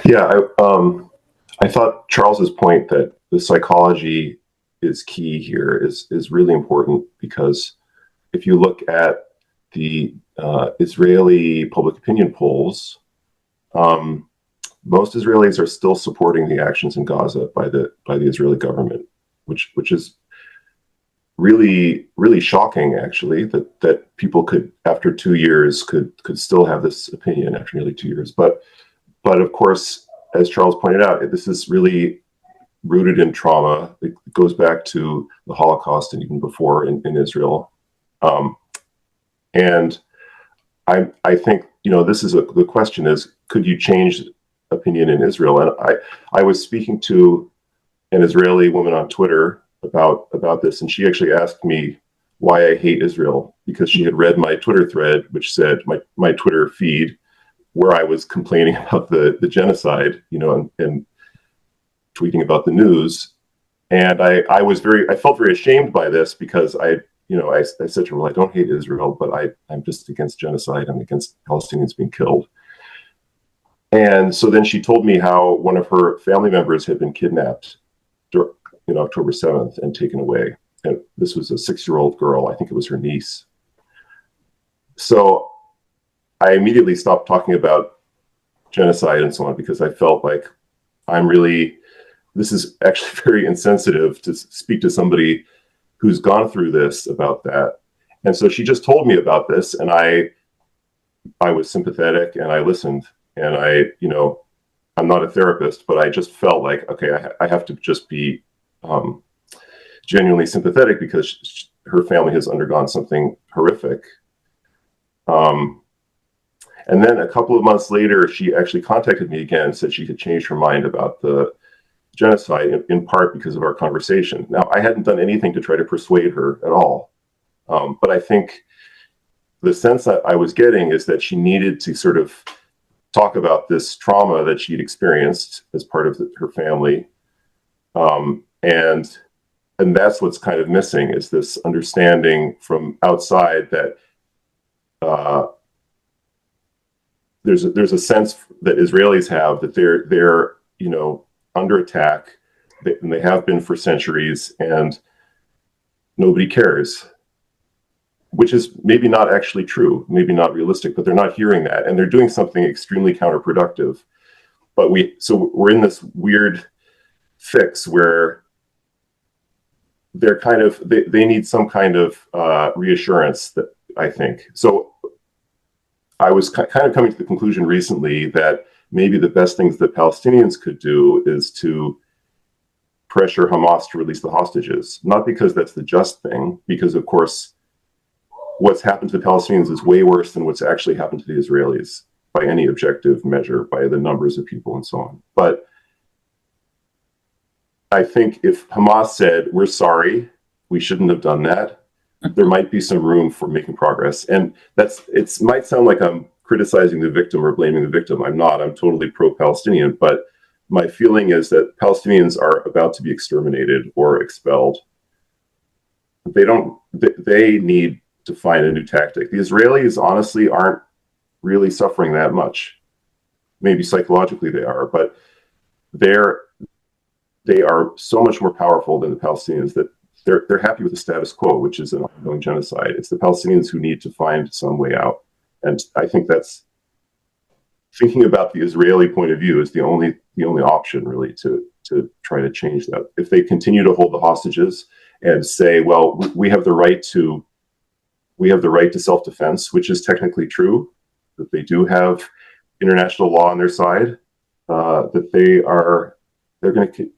Yeah, I thought Charles's point that the psychology is key here is really important, because if you look at the Israeli public opinion polls, most Israelis are still supporting the actions in Gaza by the Israeli government, which is really, really shocking, actually, that people could, after 2 years, could still have this opinion after nearly 2 years. But of course, as Charles pointed out, this is really rooted in trauma. It goes back to the Holocaust and even before in Israel. And I think, this is the question is, could you change opinion in Israel? And I was speaking to an Israeli woman on Twitter about this, and she actually asked me why I hate Israel, because she had read my Twitter thread, which said my Twitter feed, where I was complaining about the genocide, and tweeting about the news. And I felt very ashamed by this, because I said to her, well, I don't hate Israel, but I'm just against genocide. I'm against Palestinians being killed. And so then she told me how one of her family members had been kidnapped October 7th and taken away. And this was a 6-year-old girl. I think it was her niece. So I immediately stopped talking about genocide and so on, because I felt like I'm really this is actually very insensitive to speak to somebody who's gone through this about that. And so she just told me about this, and I was sympathetic and I listened, and I'm not a therapist, but I just felt like, okay, I have to just be genuinely sympathetic because her family has undergone something horrific. And then a couple of months later, she actually contacted me again and said she had changed her mind about the genocide, in part because of our conversation. Now, I hadn't done anything to try to persuade her at all. But I think the sense that I was getting is that she needed to sort of talk about this trauma that she'd experienced as part of her family. And that's what's kind of missing, is this understanding from outside that there's a sense that Israelis have that they're under attack, and they have been for centuries, and nobody cares, which is maybe not actually true, maybe not realistic, but they're not hearing that, and they're doing something extremely counterproductive. But we're in this weird fix where they're kind of they need some kind of reassurance, that I think. So I was kind of coming to the conclusion recently that maybe the best things that Palestinians could do is to pressure Hamas to release the hostages. Not because that's the just thing, because of course what's happened to the Palestinians is way worse than what's actually happened to the Israelis by any objective measure, by the numbers of people and so on. But I think if Hamas said, we're sorry, we shouldn't have done that, there might be some room for making progress. And it might sound like I'm criticizing the victim or blaming the victim. I'm not. I'm totally pro-Palestinian. But my feeling is that Palestinians are about to be exterminated or expelled. They need to find a new tactic. The Israelis honestly aren't really suffering that much. Maybe psychologically they are, but they are so much more powerful than the Palestinians that they're happy with the status quo, which is an ongoing genocide. It's the Palestinians who need to find some way out. And I think that's thinking about the Israeli point of view is the only option really to try to change that. If they continue to hold the hostages and say, well, we have the right to self-defense, which is technically true, that they do have international law on their side, that they're going to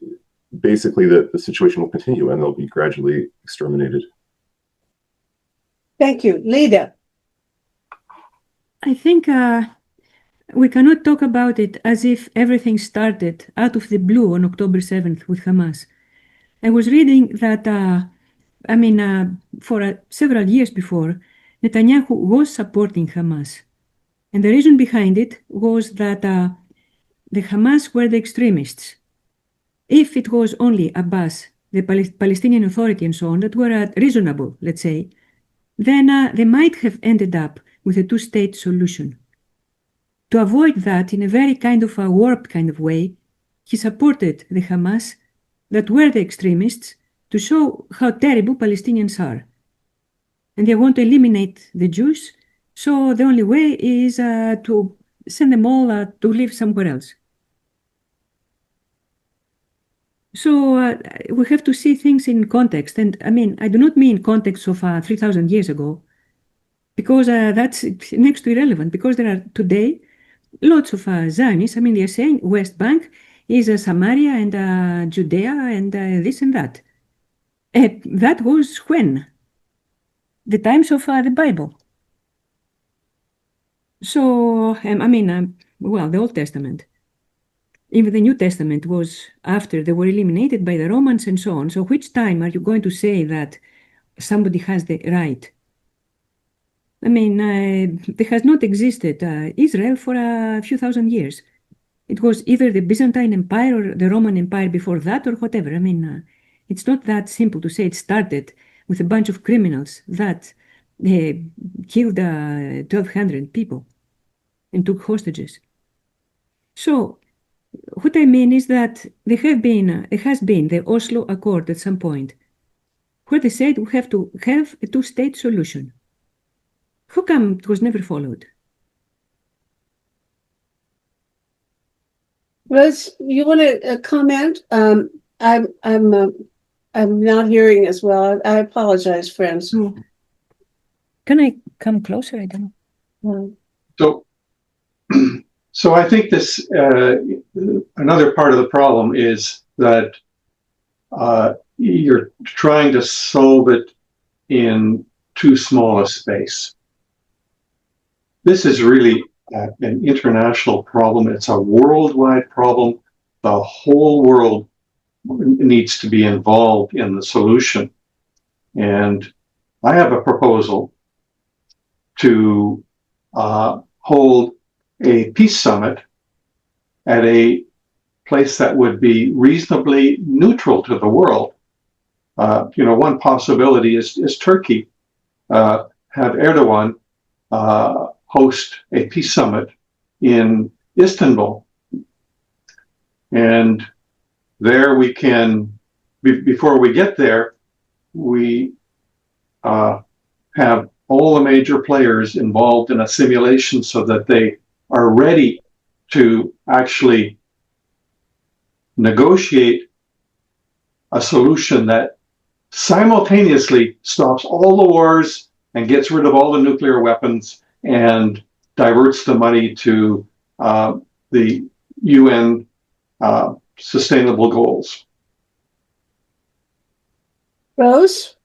basically the situation will continue and they'll be gradually exterminated. Thank you. Lida. I think we cannot talk about it as if everything started out of the blue on October 7th with Hamas. I was reading that, for several years before, Netanyahu was supporting Hamas. And the reason behind it was that the Hamas were the extremists. If it was only Abbas, the Palestinian Authority and so on, that were reasonable, let's say, then they might have ended up with a two-state solution. To avoid that, in a very kind of a warped kind of way, he supported the Hamas that were the extremists to show how terrible Palestinians are. And they want to eliminate the Jews, so the only way is to send them all to live somewhere else. So we have to see things in context. And I do not mean context of 3,000 years ago, because that's next to irrelevant, because there are today lots of Zionists. They are saying West Bank is Samaria and Judea and this and that. That was when? The times of the Bible. So, the Old Testament. Even the New Testament was after they were eliminated by the Romans and so on. So which time are you going to say that somebody has the right? There has not existed Israel for a few thousand years. It was either the Byzantine Empire or the Roman Empire before that or whatever. It's not that simple to say it started with a bunch of criminals that killed 1,200 people and took hostages. So what I mean is that there has been the Oslo Accord at some point, where they said we have to have a two-state solution. How come it was never followed? Rose, you want to comment? I'm not hearing as well. I apologize, friends. Can I come closer? I don't know. So, so I think this another part of the problem is that you're trying to solve it in too small a space. This is really an international problem. It's a worldwide problem. The whole world needs to be involved in the solution. And I have a proposal to hold a peace summit at a place that would be reasonably neutral to the world. One possibility is Turkey. Have Erdogan host a peace summit in Istanbul. And there we can, before we get there, we have all the major players involved in a simulation so that they are ready to actually negotiate a solution that simultaneously stops all the wars and gets rid of all the nuclear weapons and diverts the money to the UN sustainable goals. Rose?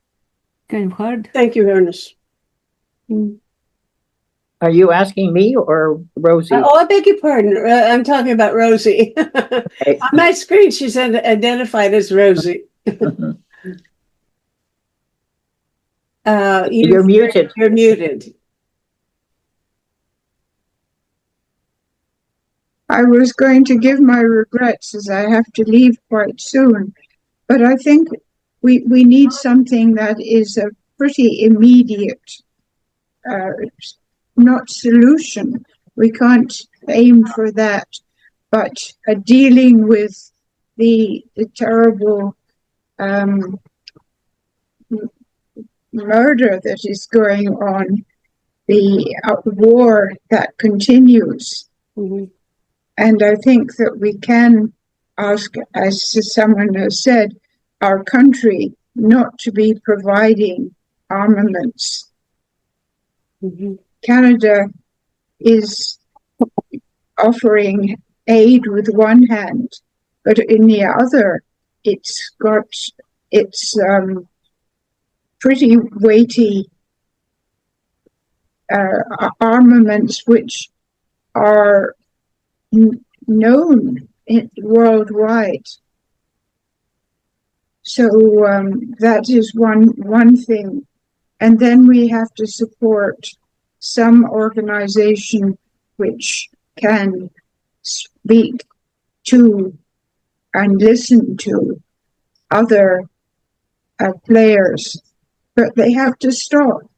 Kind of hard. Thank you, Ernest. Are you asking me or Rosie? Oh, I beg your pardon. I'm talking about Rosie. Okay. On my screen, she's identified as Rosie. You're muted. You're muted. I was going to give my regrets as I have to leave quite soon, but I think we need something that is a pretty immediate, not solution. We can't aim for that, but dealing with the terrible murder that is going on, the war that continues. Mm-hmm. And I think that we can ask, as someone has said, our country not to be providing armaments. Mm-hmm. Canada is offering aid with one hand, but in the other, it's got its pretty weighty armaments which are known worldwide. So that is one thing. And then we have to support some organization which can speak to and listen to other players, but they have to stop.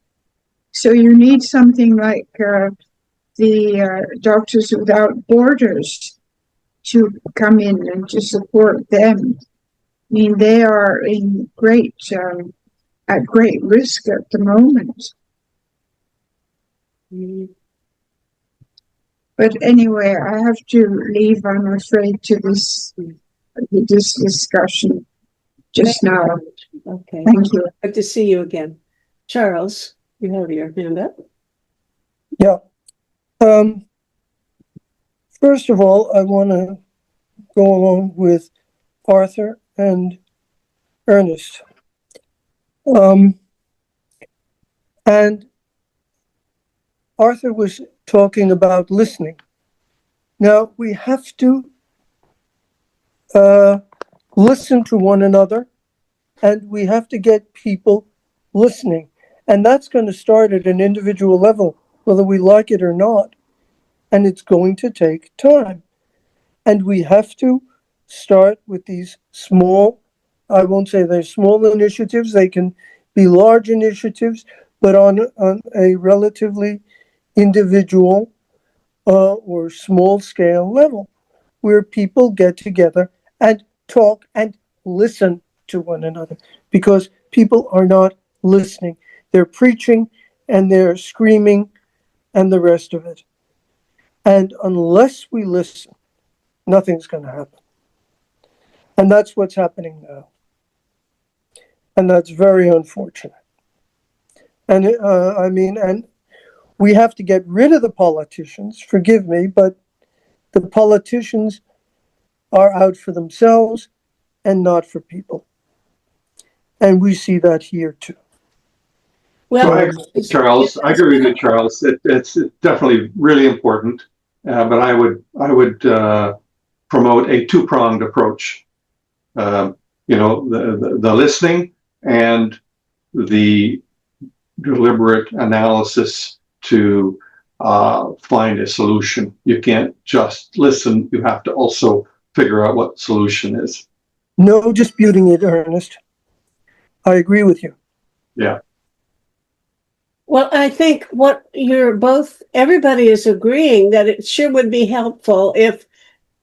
So you need something like the Doctors Without Borders to come in and to support them. I mean, they are in at great risk at the moment. Mm-hmm. But anyway, I have to leave, I'm afraid, to this discussion just now. Okay. Thank you. Good to see you again. Charles, you have your hand up. Yeah. First of all, I want to go along with Arthur and Ernest. And Arthur was talking about listening. Now, we have to listen to one another, and we have to get people listening. And that's going to start at an individual level, whether we like it or not. And it's going to take time. And we have to start with these small, I won't say they're small initiatives, they can be large initiatives, but on a relatively individual or small scale level, where people get together and talk and listen to one another, because people are not listening. They're preaching and they're screaming and the rest of it. And unless we listen, nothing's going to happen. And that's what's happening now. And that's very unfortunate. And and we have to get rid of the politicians, forgive me, but the politicians are out for themselves and not for people. And we see that here too. Well, I agree with Charles. I agree with you, Charles. It's definitely really important, but I would promote a two-pronged approach. The listening and the deliberate analysis to find a solution. You can't just listen. You have to also figure out what the solution is. No disputing it, Ernest. I agree with you. Yeah. Well, I think everybody is agreeing that it sure would be helpful if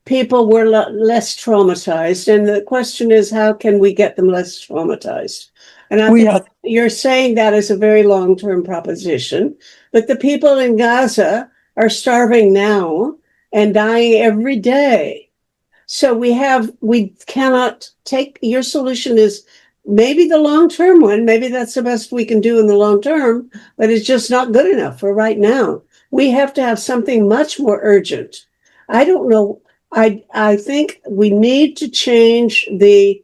people were less traumatized. And the question is, how can we get them less traumatized? And I think you're saying that is a very long-term proposition. But the people in Gaza are starving now and dying every day. So we cannot take, your solution is maybe the long-term one, maybe that's the best we can do in the long term, but it's just not good enough for right now. We have to have something much more urgent. I don't know. I think we need to change the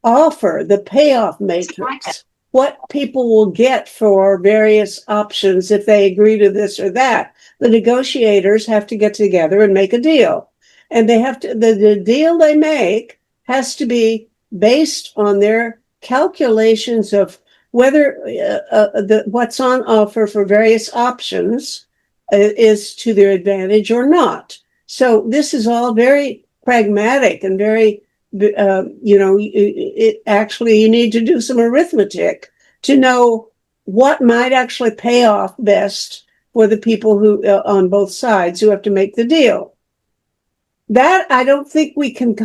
offer, the payoff matrix, what people will get for various options if they agree to this or that. The negotiators have to get together and make a deal. And they have to, the deal they make has to be based on their calculations of whether what's on offer for various options is to their advantage or not. So this is all very pragmatic and very, actually you need to do some arithmetic to know what might actually pay off best for the people who on both sides who have to make the deal. That I don't think we can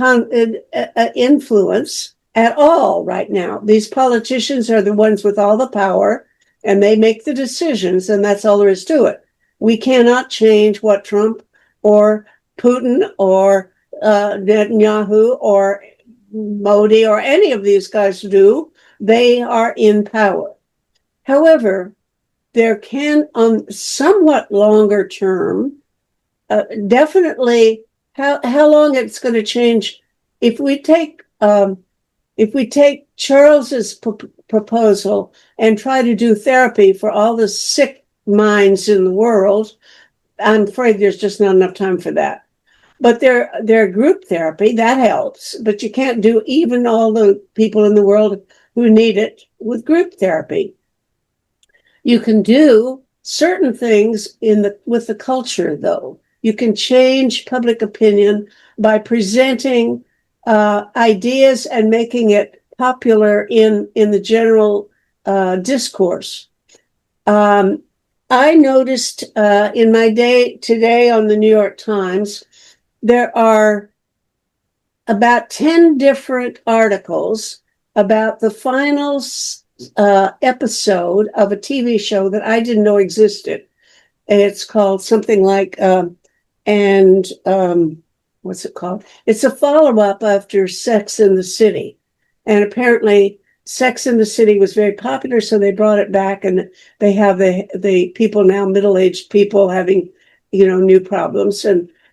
influence at all right now. These politicians are the ones with all the power and they make the decisions, and that's all there is to it. We cannot change what Trump or Putin or Netanyahu or Modi or any of these guys do. They are in power. However, there can, on somewhat longer term, definitely how long it's going to change. If we take Charles's proposal and try to do therapy for all the sick minds in the world, I'm afraid there's just not enough time for that. But their group therapy, that helps. But you can't do even all the people in the world who need it with group therapy. You can do certain things with the culture, though. You can change public opinion by presenting ideas and making it popular in the general discourse. I noticed in my day today on the New York Times, there are about 10 different articles about the final episode of a TV show that I didn't know existed. It's called something like, what's it called? It's a follow-up after Sex and the City. And apparently Sex and the City was very popular, so they brought it back, and they have the people now, middle-aged people having, new problems.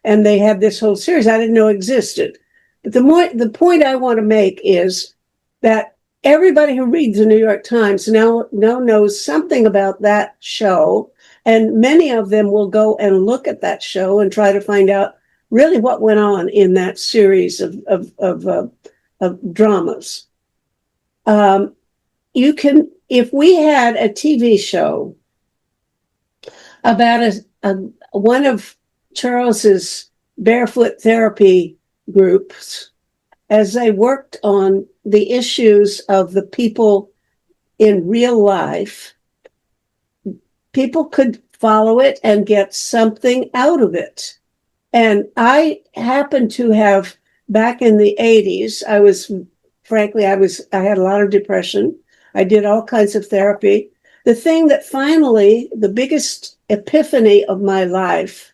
And they had this whole series I didn't know existed. But the point I want to make is that everybody who reads the New York Times now knows something about that show, and many of them will go and look at that show and try to find out really what went on in that series of dramas. If we had a TV show about one of Charles's barefoot therapy groups, as they worked on the issues of the people in real life, people could follow it and get something out of it. And I happened to have, back in the 80s, I had a lot of depression. I did all kinds of therapy. The thing that finally, the biggest epiphany of my life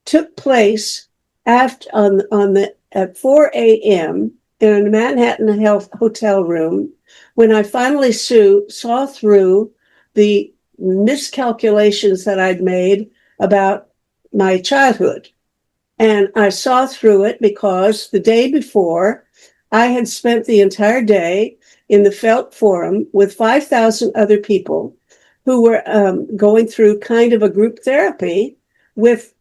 took place on the at 4 a.m. in a Manhattan Health hotel room when I finally saw through the miscalculations that I'd made about my childhood. And I saw through it because the day before, I had spent the entire day in the Felt Forum with 5,000 other people who were going through kind of a group therapy with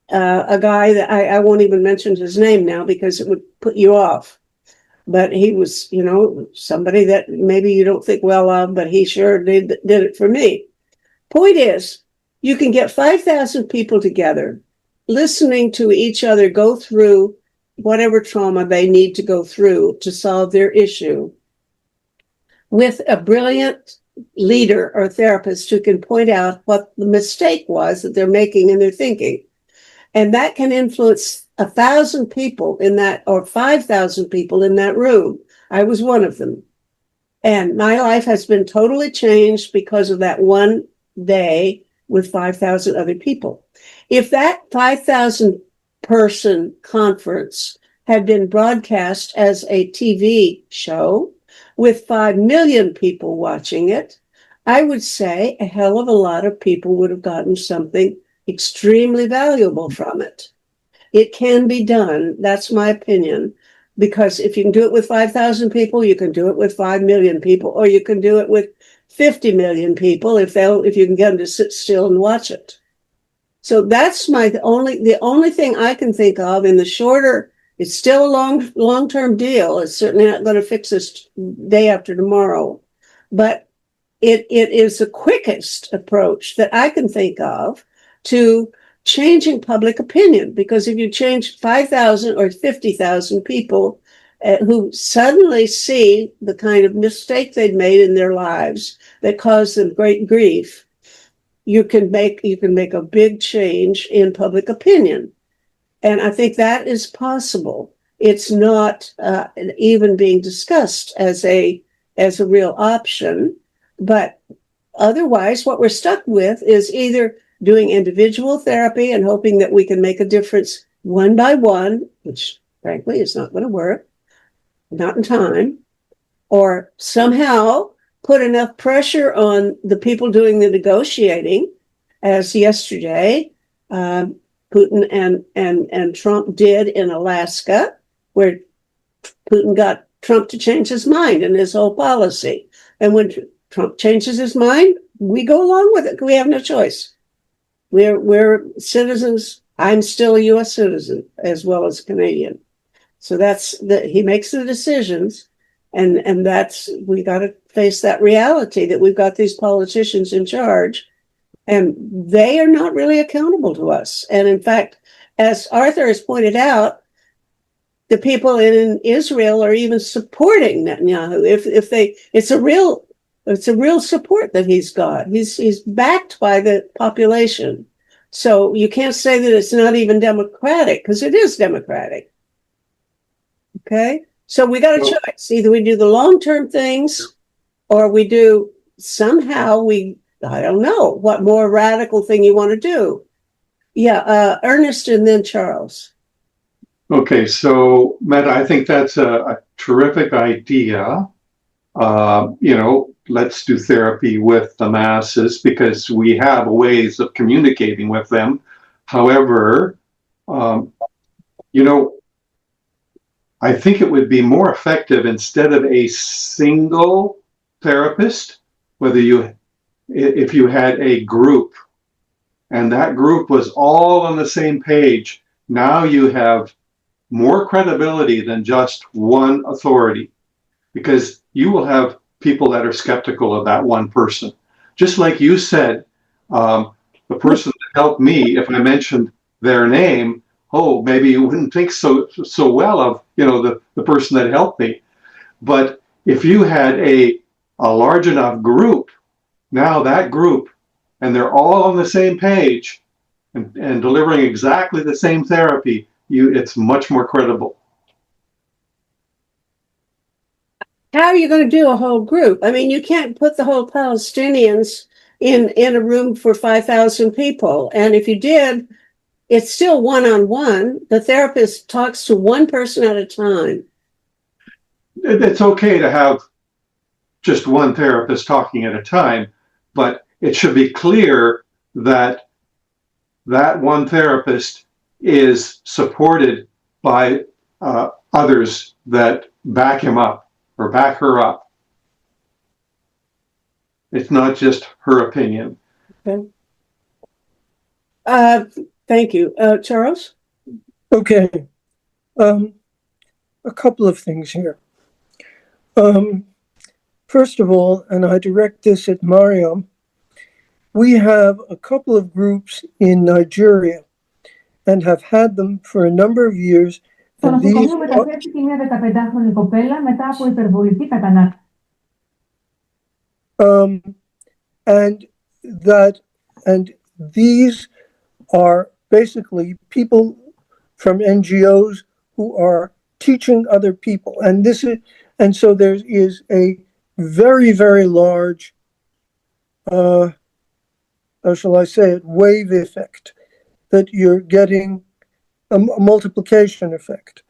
a guy that I won't even mention his name now because it would put you off. But he was, somebody that maybe you don't think well of, but he sure did it for me. Point is, you can get 5,000 people together, listening to each other go through whatever trauma they need to go through to solve their issue, with a brilliant leader or therapist who can point out what the mistake was that they're making in their thinking. And that can influence 1,000 people in that, or 5,000 people in that room. I was one of them. And my life has been totally changed because of that one day with 5,000 other people. If that 5,000 person conference had been broadcast as a TV show with 5 million people watching it, I would say a hell of a lot of people would have gotten something extremely valuable from it. It can be done. That's my opinion. Because if you can do it with 5,000 people, you can do it with 5 million people, or you can do it with 50 million people if you can get them to sit still and watch it. So that's the only thing I can think of in the shorter. It's still a long-term deal. It's certainly not going to fix this day after tomorrow, but it is the quickest approach that I can think of to changing public opinion. Because if you change 5,000 or 50,000 people who suddenly see the kind of mistake they'd made in their lives that caused them great grief, you can make a big change in public opinion. And I think that is possible. It's not even being discussed as a real option, but otherwise what we're stuck with is either doing individual therapy and hoping that we can make a difference one by one, which frankly is not going to work, not in time, or somehow put enough pressure on the people doing the negotiating, as yesterday Putin and Trump did in Alaska, where Putin got Trump to change his mind and his whole policy. And when Trump changes his mind, we go along with it. We have no choice. We're citizens. I'm still a U.S. citizen as well as Canadian. So he makes the decisions, and we got to face that reality that we've got these politicians in charge, and they are not really accountable to us. And in fact, as Arthur has pointed out, the people in Israel are even supporting Netanyahu. It's a real support that he's got. He's backed by the population. So you can't say that it's not even democratic, because it is democratic. Okay? So we got a choice. Either we do the long-term things, or we do I don't know what more radical thing you want to do. Yeah, Ernest and then Charles. Okay, so Matt, I think that's a terrific idea. Let's do therapy with the masses because we have ways of communicating with them. However, I think it would be more effective instead of a single therapist, if you had a group and that group was all on the same page. Now you have more credibility than just one authority, because you will have people that are skeptical of that one person. Just like you said, the person that helped me, if I mentioned their name, maybe you wouldn't think so well of the person that helped me. But if you had a large enough group, now that group, and they're all on the same page and delivering exactly the same therapy, it's much more credible. How are you going to do a whole group? I mean, you can't put the whole Palestinians in a room for 5,000 people. And if you did, it's still one-on-one. The therapist talks to one person at a time. It's okay to have just one therapist talking at a time, but it should be clear that that one therapist is supported by others that back him up or back her up. It's not just her opinion. Okay. Thank you. Charles? Okay. A couple of things here. First of all, and I direct this at Mariam, we have a couple of groups in Nigeria and have had them for a number of years. And these and these are basically people from NGOs who are teaching other people. And so there is a very, very large, how shall I say it, wave effect, that you're getting a multiplication effect,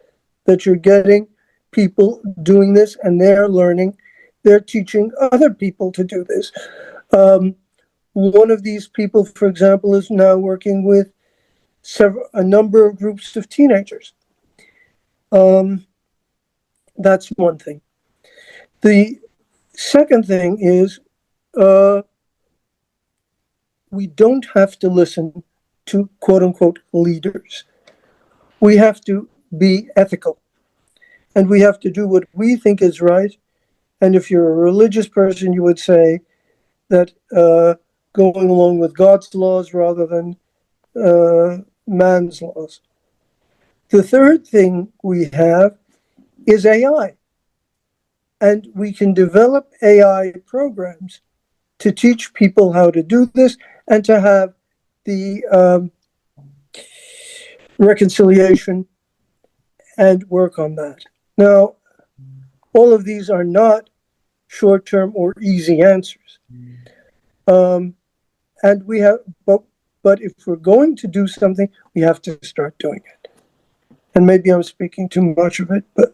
that you're getting people doing this and they're learning, they're teaching other people to do this. One of these people, for example, is now working with a number of groups of teenagers. That's one thing. The second thing is we don't have to listen to quote unquote leaders. We have to be ethical and we have to do what we think is right. And if you're a religious person, you would say that going along with God's laws rather than man's laws. The third thing we have is AI. And we can develop AI programs to teach people how to do this and to have the reconciliation and work on that. Now, all of these are not short-term or easy answers. And we have, but if we're going to do something, we have to start doing it. And maybe I'm speaking too much of it, but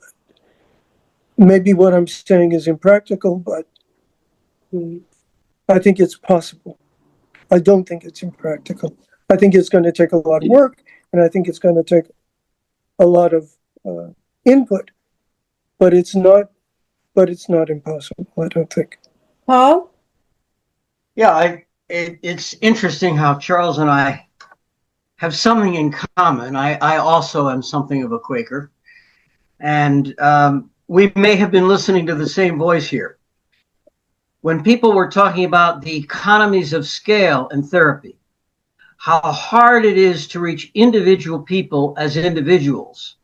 maybe what I'm saying is impractical, but I think it's possible. I don't think it's impractical. I think it's going to take a lot of work, and I think it's going to take a lot of input, but it's not impossible, I don't think. Paul? Yeah, it's interesting how Charles and I have something in common. I also am something of a Quaker, and we may have been listening to the same voice here. When people were talking about the economies of scale in therapy, how hard it is to reach individual people as individuals,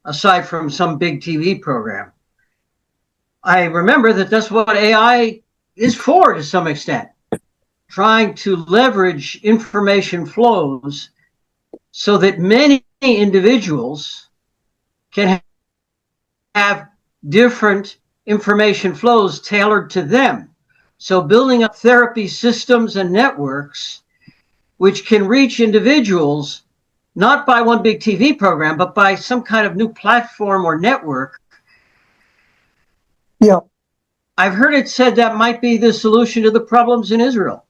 aside from some big TV program. I remember that that's what AI is for to some extent, trying to leverage information flows so that many individuals can have different information flows tailored to them. So building up therapy systems and networks which can reach individuals not by one big TV program, but by some kind of new platform or network. Yeah. I've heard it said that might be the solution to the problems in Israel.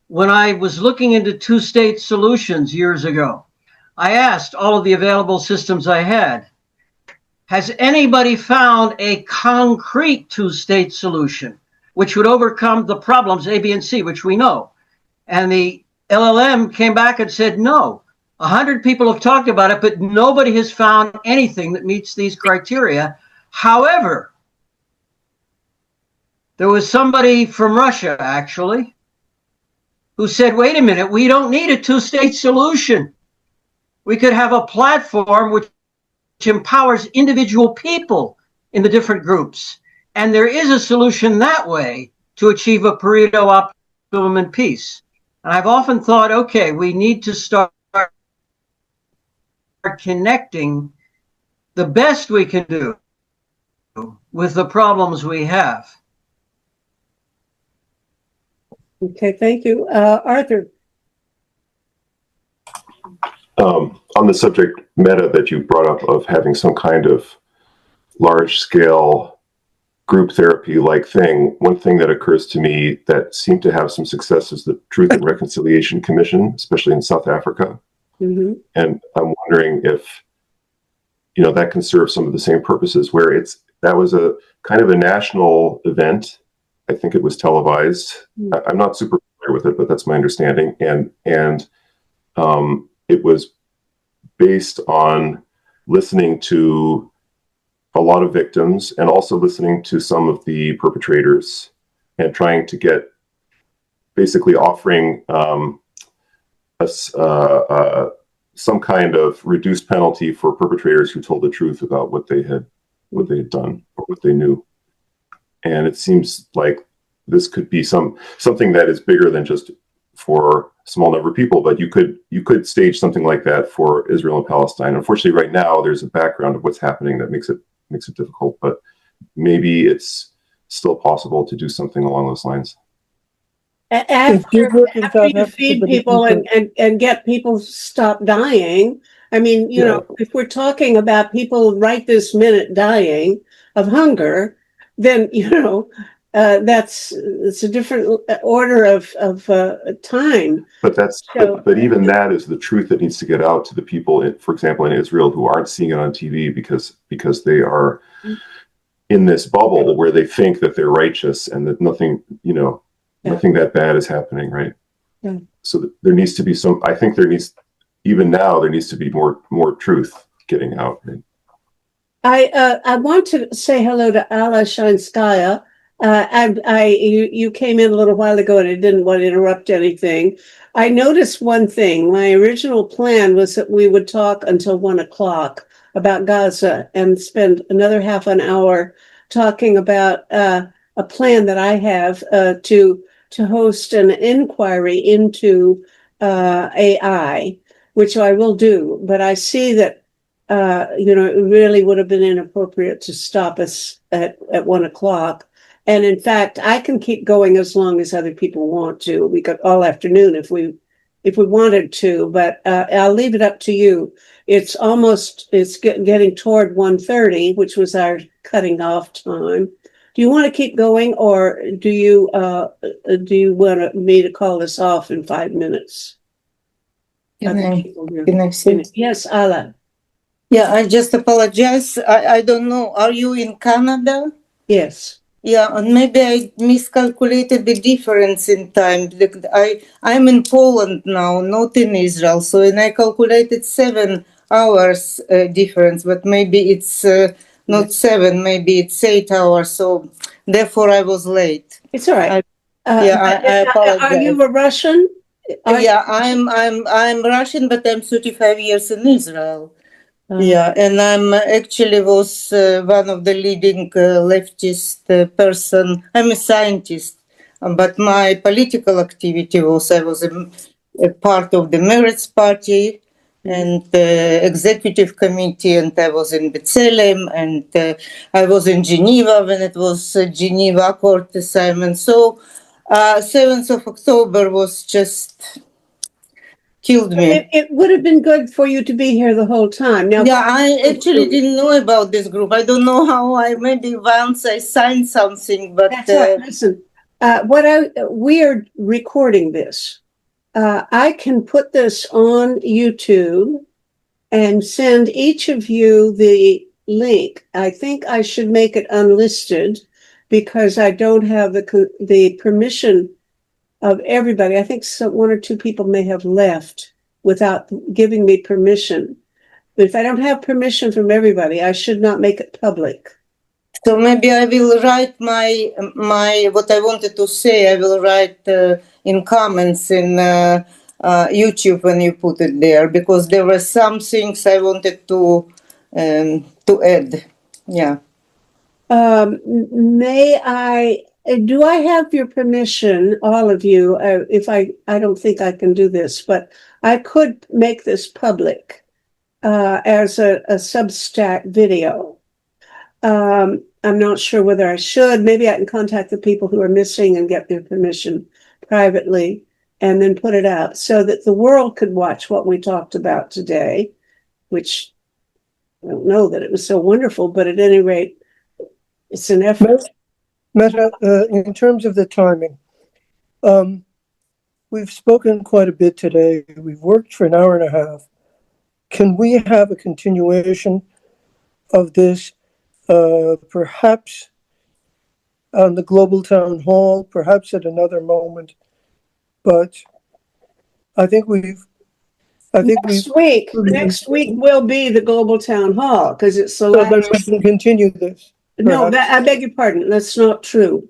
When I was looking into two-state solutions years ago, I asked all of the available systems I had, has anybody found a concrete two-state solution which would overcome the problems A, B, and C, which we know? And the LLM came back and said, no. 100 people have talked about it, but nobody has found anything that meets these criteria. However, there was somebody from Russia, actually, who said, wait a minute, we don't need a two-state solution. We could have a platform which empowers individual people in the different groups. And there is a solution that way to achieve a Pareto optimum in peace. And I've often thought, okay, we need to start connecting the best we can do with the problems we have. Okay, thank you. Arthur. On the subject meta that you brought up of having some kind of large scale group therapy like thing, one thing that occurs to me that seemed to have some success is the Truth and Reconciliation Commission, especially in South Africa. Mm-hmm. And I'm wondering if, that can serve some of the same purposes where that was a kind of a national event. I think it was televised. I'm not super familiar with it, but that's my understanding. And it was based on listening to a lot of victims and also listening to some of the perpetrators and trying to get, basically offering some kind of reduced penalty for perpetrators who told the truth about what they had done or what they knew. And it seems like this could be something that is bigger than just for a small number of people, but you could stage something like that for Israel and Palestine. Unfortunately, right now there's a background of what's happening that makes it difficult, but maybe it's still possible to do something along those lines. After you feed people and get people to stop dying, I mean, if we're talking about people right this minute dying of hunger, then it's a different order of time. But but even that is the truth that needs to get out to the people, for example, in Israel, who aren't seeing it on TV because they are in this bubble where they think that they're righteous and that nothing that bad is happening, right? Yeah. So there needs to be even now there needs to be more truth getting out. Right? I want to say hello to Alla Shinskaya. You came in a little while ago and I didn't want to interrupt anything. I noticed one thing. My original plan was that we would talk until 1:00 about Gaza and spend another half an hour talking about a plan that I have to host an inquiry into AI, which I will do. But I see that it really would have been inappropriate to stop us at 1:00. And in fact, I can keep going as long as other people want to. We could all afternoon if we wanted to, but I'll leave it up to you. It's getting toward 1:30, which was our cutting off time. Do you want to keep going, or do you want me to call this off in 5 minutes? Can I say? Yes, Ala. Yeah, I just apologize. I don't know. Are you in Canada? Yes. Yeah, and maybe I miscalculated the difference in time. I'm in Poland now, not in Israel. So, and I calculated 7 hours difference, but maybe it's not 7, maybe it's 8 hours. So, therefore, I was late. It's all right. I apologize. Are you a Russian? I'm Russian, but I'm 35 years in Israel. Yeah, and I'm actually was one of the leading leftist person. I'm a scientist, but my political activity I was a part of the Meretz party and the executive committee, and I was in B'Tselem, and I was in Geneva when it was Geneva Accord assignment. So 7th of October was just killed me. It would have been good for you to be here the whole time. Now, yeah, I actually didn't know about this group. I don't know how. Maybe once I signed something, but that's right. Listen, we are recording this. I can put this on YouTube and send each of you the link. I think I should make it unlisted because I don't have the permission of everybody. I think 1 or 2 people may have left without giving me permission. But if I don't have permission from everybody, I should not make it public. So maybe I will write my what I wanted to say. I will write in comments in YouTube when you put it there, because there were some things I wanted to add. Yeah. Do I have your permission, all of you? If I don't think I can do this, but I could make this public as a Substack video. I'm not sure whether I should. Maybe I can contact the people who are missing and get their permission privately and then put it out so that the world could watch what we talked about today, which I don't know that it was so wonderful, but at any rate, it's an effort. Meta, in terms of the timing, we've spoken quite a bit today. We've worked for an hour and a half. Can we have a continuation of this, perhaps on the Global Town Hall, perhaps at another moment? But I think Next week will be the Global Town Hall because it's the so last. then we can continue this. No, perhaps. I beg your pardon. That's not true.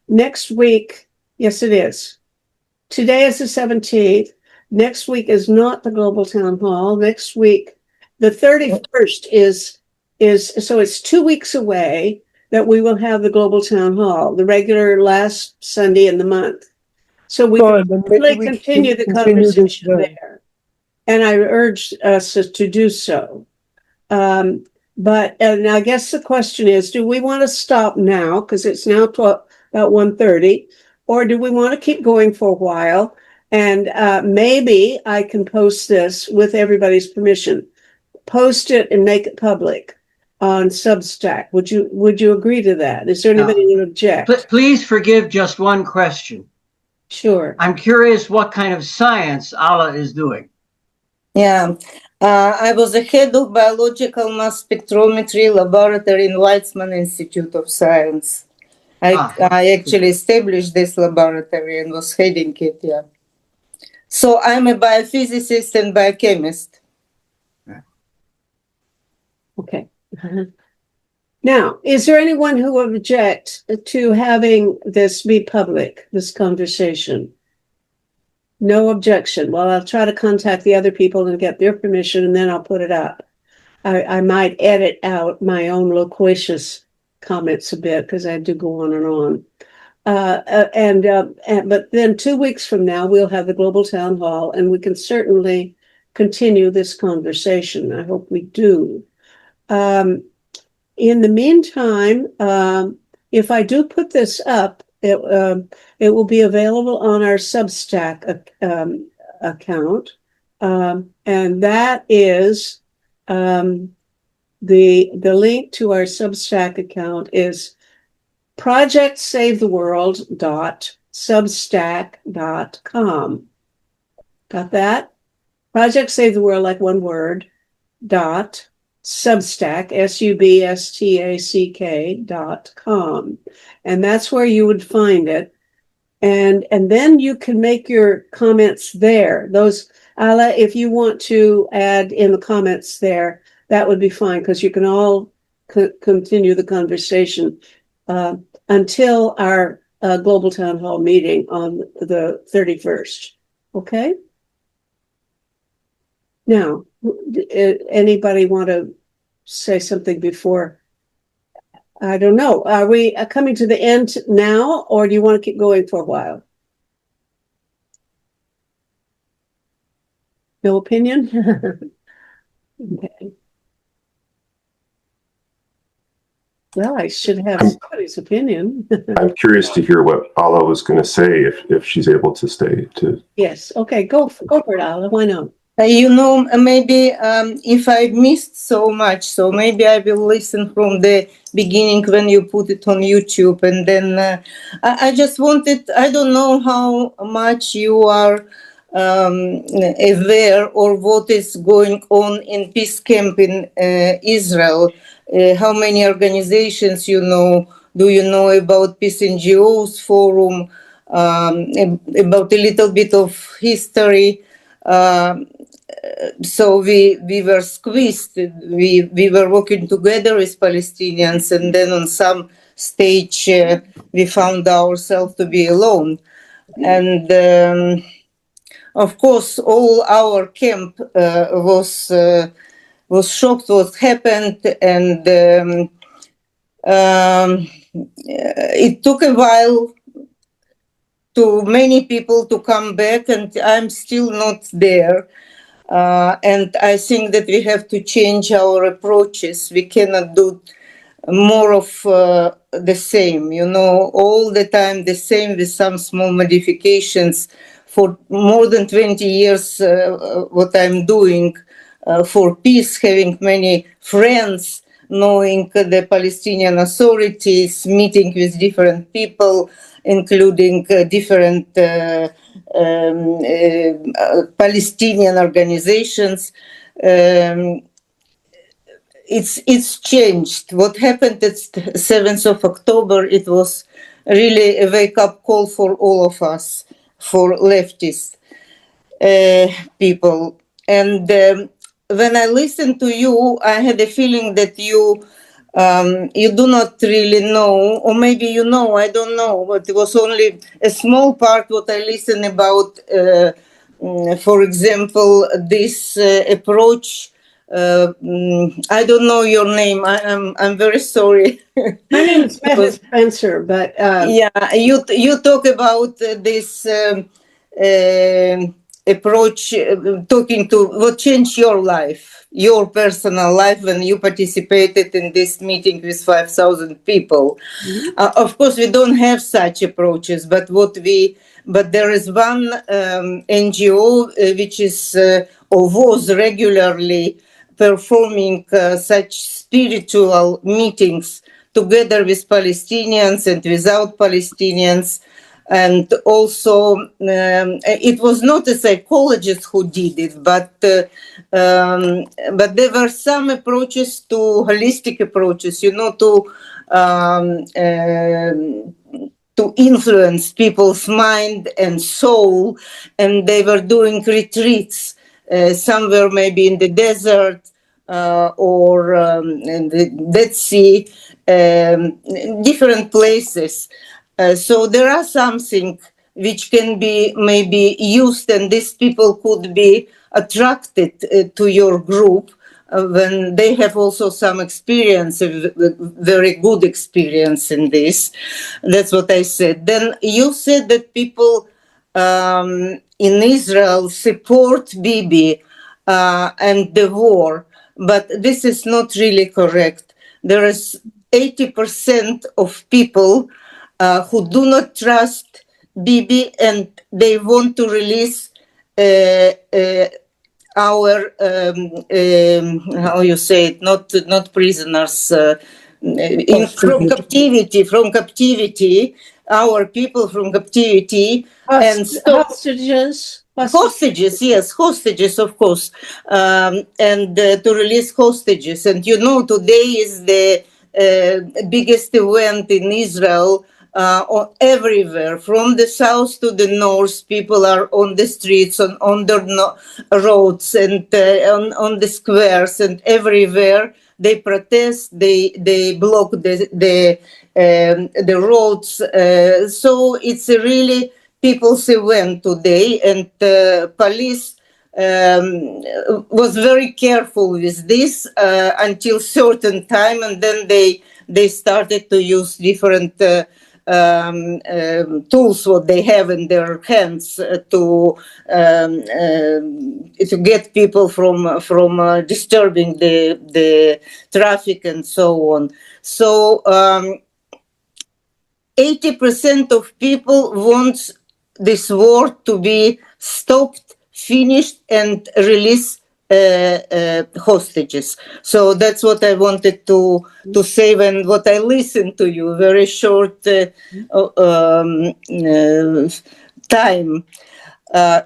Next week, yes, it is. Today is the 17th. Next week is not the Global Town Hall. Next week, the 31st is so it's 2 weeks away that we will have the Global Town Hall, the regular last Sunday in the month. So we Fine, can then maybe really we continue the continue this conversation then. there. And I urge us to do so. But I guess the question is, do we want to stop now? Because it's now about 1:30, or do we want to keep going for a while? And maybe I can post this with everybody's permission. Post it and make it public on Substack. Would you agree to that? Is there anybody who would object? Please forgive just one question. Sure. I'm curious what kind of science Allah is doing. Yeah, I was the head of biological mass spectrometry laboratory in Weizmann Institute of Science. I actually established this laboratory and was heading it, yeah. So I'm a biophysicist and biochemist. Okay. Now, is there anyone who would object to having this be public, this conversation? No objection. Well, I'll try to contact the other people and get their permission, and then I'll put it up. I might edit out my own loquacious comments a bit because I do go on and on. But then 2 weeks from now, we'll have the Global Town Hall, and we can certainly continue this conversation. I hope we do. In the meantime, if I do put this up, it will be available on our Substack account, and that is the link to our Substack account is projectsavetheworld.substack.com. Got that? Project Save the World, like one word, dot Substack, substack.com. And that's where you would find it. And then you can make your comments there. Those, Ala, if you want to add in the comments there, that would be fine because you can all continue the conversation until our Global Town Hall meeting on the 31st. Okay? Now, anybody want to say something before? I don't know. Are we coming to the end now, or do you want to keep going for a while? No opinion? Okay. Well, I should have somebody's opinion. I'm curious to hear what Ala was going to say if she's able to stay. Yes. Okay. Go for it, Ala. Why not? Maybe if I missed so much, so maybe I will listen from the beginning when you put it on YouTube. And then I just wanted, I don't know how much you are aware or what is going on in peace camp in Israel. How many organizations do you know about Peace NGOs Forum, about a little bit of history? So we were squeezed. We were working together with Palestinians, and then on some stage we found ourselves to be alone. And of course, all our camp was shocked what happened, and it took a while to many people to come back, and I'm still not there. And I think that we have to change our approaches. We cannot do more of the same, all the time the same with some small modifications. for more than 20 years what I'm doing for peace, having many friends, knowing the Palestinian authorities, meeting with different people, including different Palestinian organizations. It's changed. What happened at 7th of October, it was really a wake-up call for all of us, for leftist people. And when I listened to you, I had a feeling that you do not really know, or maybe you know, I don't know, but it was only a small part what I listened about, for example, this approach. I don't know your name. I'm very sorry. My name is Meta Spencer, but yeah, you talk about this approach, talking to what changed your life, your personal life, when you participated in this meeting with 5,000 people. Of course, we don't have such approaches, but there is one NGO which is or was regularly performing such spiritual meetings together with Palestinians and without Palestinians. And also, it was not a psychologist who did it, but there were some approaches to holistic approaches, to influence people's mind and soul. And they were doing retreats, somewhere maybe in the desert or in the Dead Sea, different places. So there are something which can be maybe used, and these people could be attracted to your group when they have also some experience, a very good experience in this. That's what I said. Then you said that people in Israel support Bibi and the war, but this is not really correct. There is 80% of people who do not trust Bibi, and they want to release our how you say it, not prisoners, from captivity, our people from captivity, and hostages. Hostages, yes, hostages, of course, and to release hostages. And today is the biggest event in Israel. Everywhere, from the south to the north, people are on the streets, on the roads, and on the squares, and everywhere they protest. They block the roads. So it's a really people's event today, and police was very careful with this until certain time, and then they started to use different tools what they have in their hands to get people from disturbing the traffic and so on. So 80% of people want this war to be stopped, finished, and release hostages. So that's what I wanted to say when what I listened to you, very short time.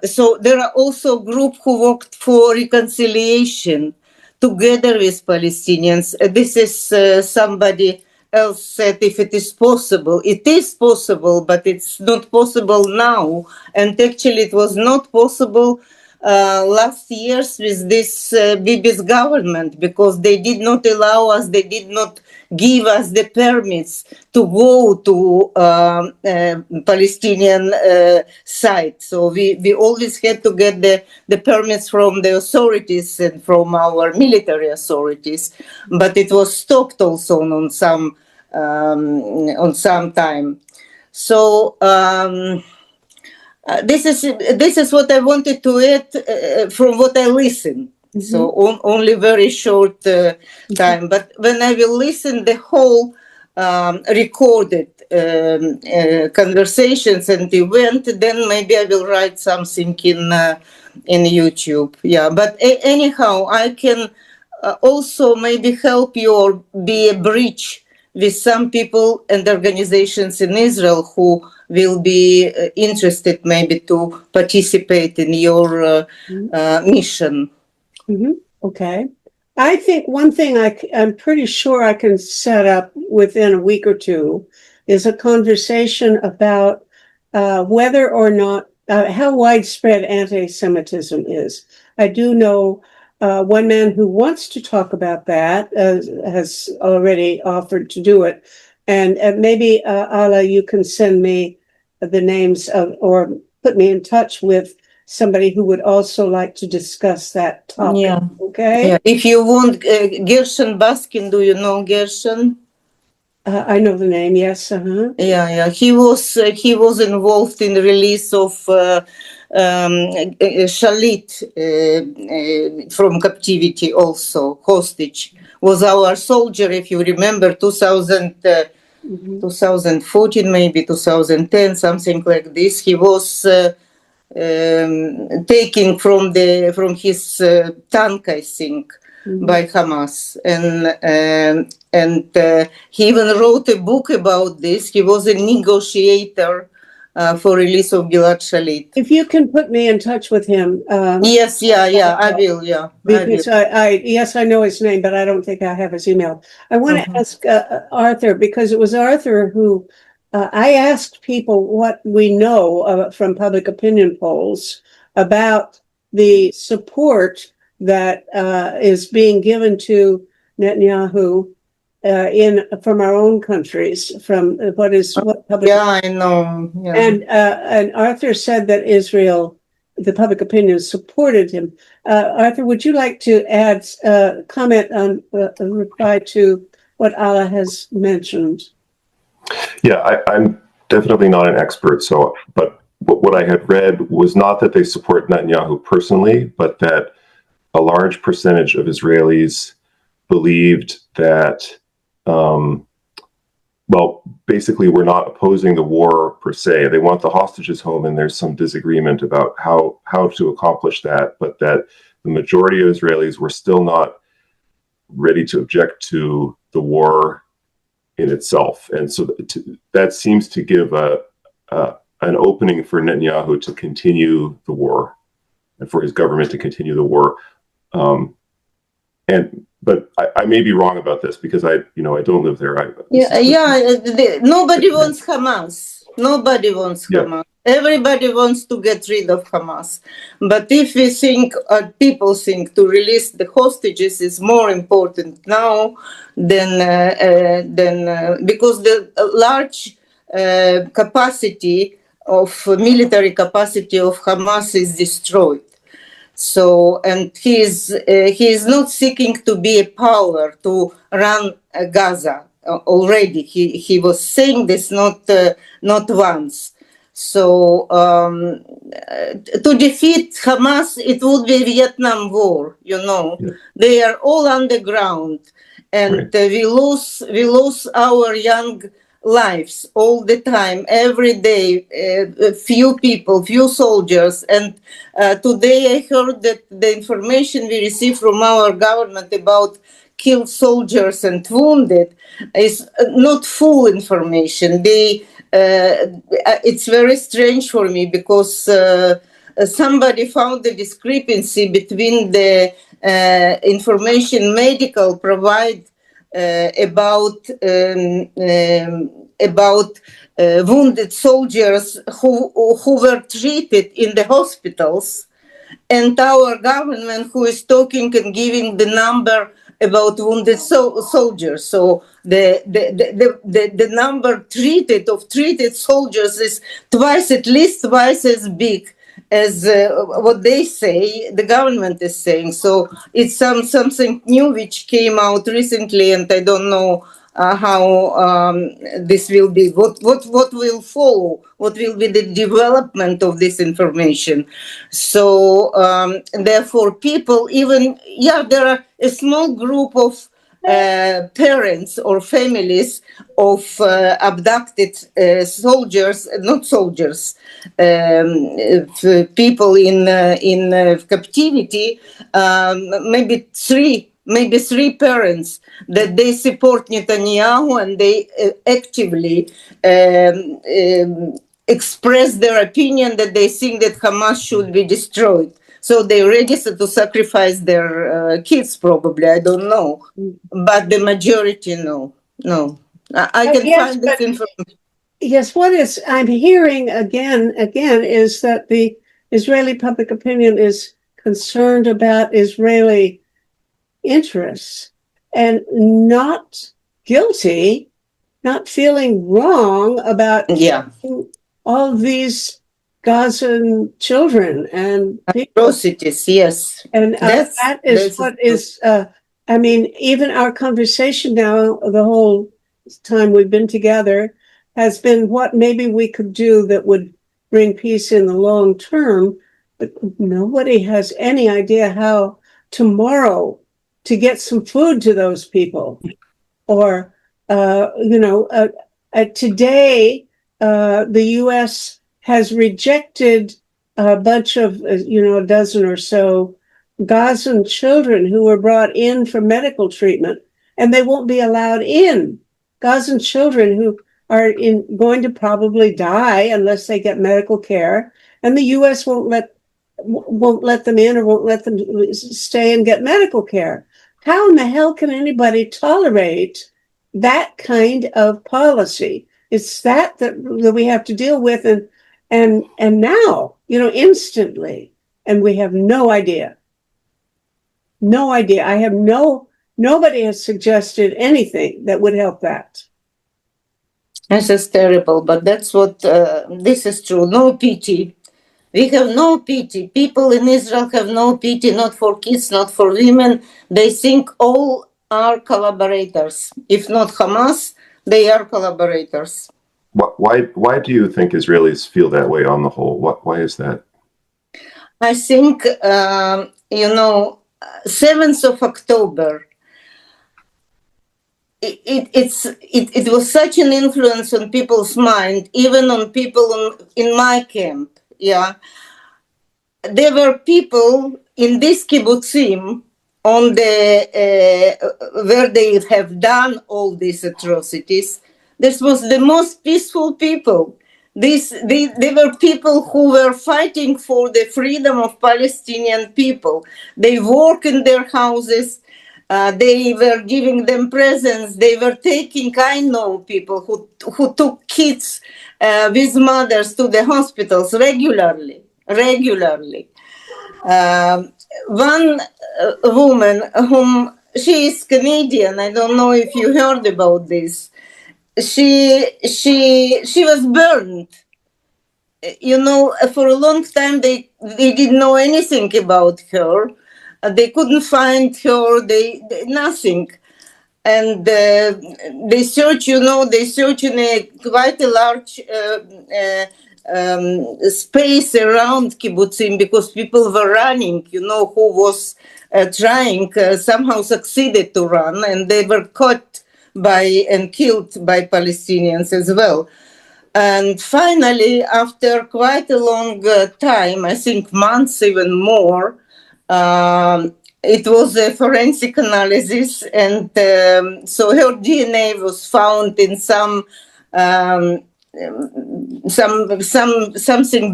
So there are also groups who worked for reconciliation together with Palestinians. This is somebody else said, if it is possible. It is possible, but it's not possible now. And actually it was not possible last years with this Bibi's government, because they did not allow us, they did not give us the permits to go to Palestinian site. So we always had to get the permits from the authorities and from our military authorities, but it was stopped also on some time. So this is what I wanted to add from what I listened. Mm-hmm. So only very short time. But when I will listen the whole recorded conversations and event, then maybe I will write something in YouTube. Yeah, but anyhow, I can also maybe help you or be a bridge with some people and organizations in Israel who will be interested maybe to participate in your mission. Mm-hmm. Okay. I think one thing I'm pretty sure I can set up within a week or two is a conversation about whether or not, how widespread anti-Semitism is. I do know one man who wants to talk about that has already offered to do it. And maybe, Ala, you can send me the names of, or put me in touch with somebody who would also like to discuss that topic. Yeah. Okay. Yeah. If you want Gershon Baskin, do you know Gershon? I know the name. Yes. Yeah. He was involved in the release of Shalit from captivity. Also, hostage was our soldier. If you remember, 2014, maybe 2010, something like this. He was taken from his tank, I think, by Hamas, and he even wrote a book about this. He was a negotiator for release of Gilad Shalit. If you can put me in touch with him. Yes, I will. Yeah, because I know his name, but I don't think I have his email. I want to ask Arthur, because it was Arthur who I asked people what we know from public opinion polls about the support that is being given to Netanyahu from our own countries, from what public. Yeah, I know. Yeah. And Arthur said that Israel, the public opinion, supported him. Arthur, would you like to add comment on a reply to what Ala has mentioned? Yeah, I'm definitely not an expert. So, but what I had read was not that they support Netanyahu personally, but that a large percentage of Israelis believed that, well, basically we're not opposing the war per se. They want the hostages home, and there's some disagreement about how to accomplish that, but that the majority of Israelis were still not ready to object to the war in itself. And so that seems to give an opening for Netanyahu to continue the war and for his government to continue the war. But I may be wrong about this because I don't live there. Nobody wants Hamas. Nobody wants Hamas. Everybody wants to get rid of Hamas. But if we think, people think to release the hostages is more important now than because the large military capacity of Hamas is destroyed. So, and he is not seeking to be a power to run Gaza already. He was saying this not once. So, to defeat Hamas, it would be a Vietnam War. They are all underground, and we lose our young lives all the time, every day, few people, few soldiers. And today I heard that the information we receive from our government about killed soldiers and wounded is not full information. It's very strange for me because somebody found the discrepancy between the information medical provide about wounded soldiers who were treated in the hospitals, and our government who is talking and giving the number about wounded soldiers. So the number of treated soldiers is at least twice as big as what they say, the government is saying. So it's something new which came out recently, and I don't know how this will be, what will follow, what will be the development of this information. So therefore people there are a small group of parents or families of abducted soldiers, not soldiers, people in captivity, maybe three parents that they support Netanyahu and they actively express their opinion that they think that Hamas should be destroyed. So they register to sacrifice their kids, probably. I don't know. But the majority, no. I can find this information. Yes, what is I'm hearing again is that the Israeli public opinion is concerned about Israeli interests and not guilty, not feeling wrong about all these Gazan children and atrocities. Yes, and that is what is. I mean, even our conversation now, the whole time we've been together, has been what maybe we could do that would bring peace in the long term. But nobody has any idea how tomorrow to get some food to those people, or today the U.S. has rejected a bunch of a dozen or so Gazan children who were brought in for medical treatment, and they won't be allowed in. Gazan children who are going to probably die unless they get medical care, and the U.S. won't let them in or won't let them stay and get medical care. How in the hell can anybody tolerate that kind of policy? It's that we have to deal with, and now, instantly, and we have no idea. No idea. Nobody has suggested anything that would help that. This is terrible, but that's what, this is true. No pity. We have no pity. People in Israel have no pity, not for kids, not for women. They think all are collaborators. If not Hamas, they are collaborators. Why do you think Israelis feel that way on the whole? Why is that? I think, 7th of October, it was such an influence on people's mind, even on people in my camp. Yeah, there were people in this kibbutzim on where they have done all these atrocities. This was the most peaceful people. They were people who were fighting for the freedom of Palestinian people. They work in their houses. They were giving them presents. They were taking, I know people who took kids with mothers to the hospitals regularly. One woman she is Canadian. I don't know if you heard about this. She was burned. For a long time they didn't know anything about her. They couldn't find her. They nothing, and they search. They search in a quite a large space around kibbutzim because people were running. Who was trying somehow succeeded to run, and they were caught and killed by Palestinians as well. And finally, after quite a long time, I think months, even more, it was a forensic analysis, and so her DNA was found in something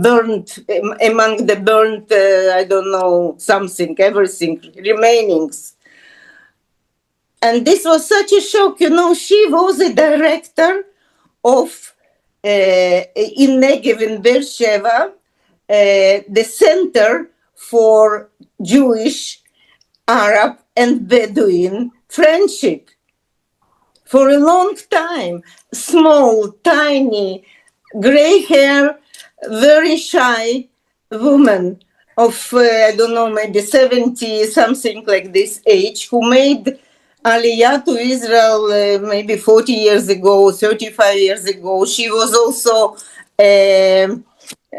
burnt among the burnt, I don't know, everything remainings. And this was such a shock. She was a director of in Negev in Beersheba, the Center for Jewish, Arab, and Bedouin friendship. For a long time, small, tiny, gray hair, very shy woman of, I don't know, maybe 70, something like this age, who made Aliyah to Israel maybe 40 years ago, 35 years ago. She was also,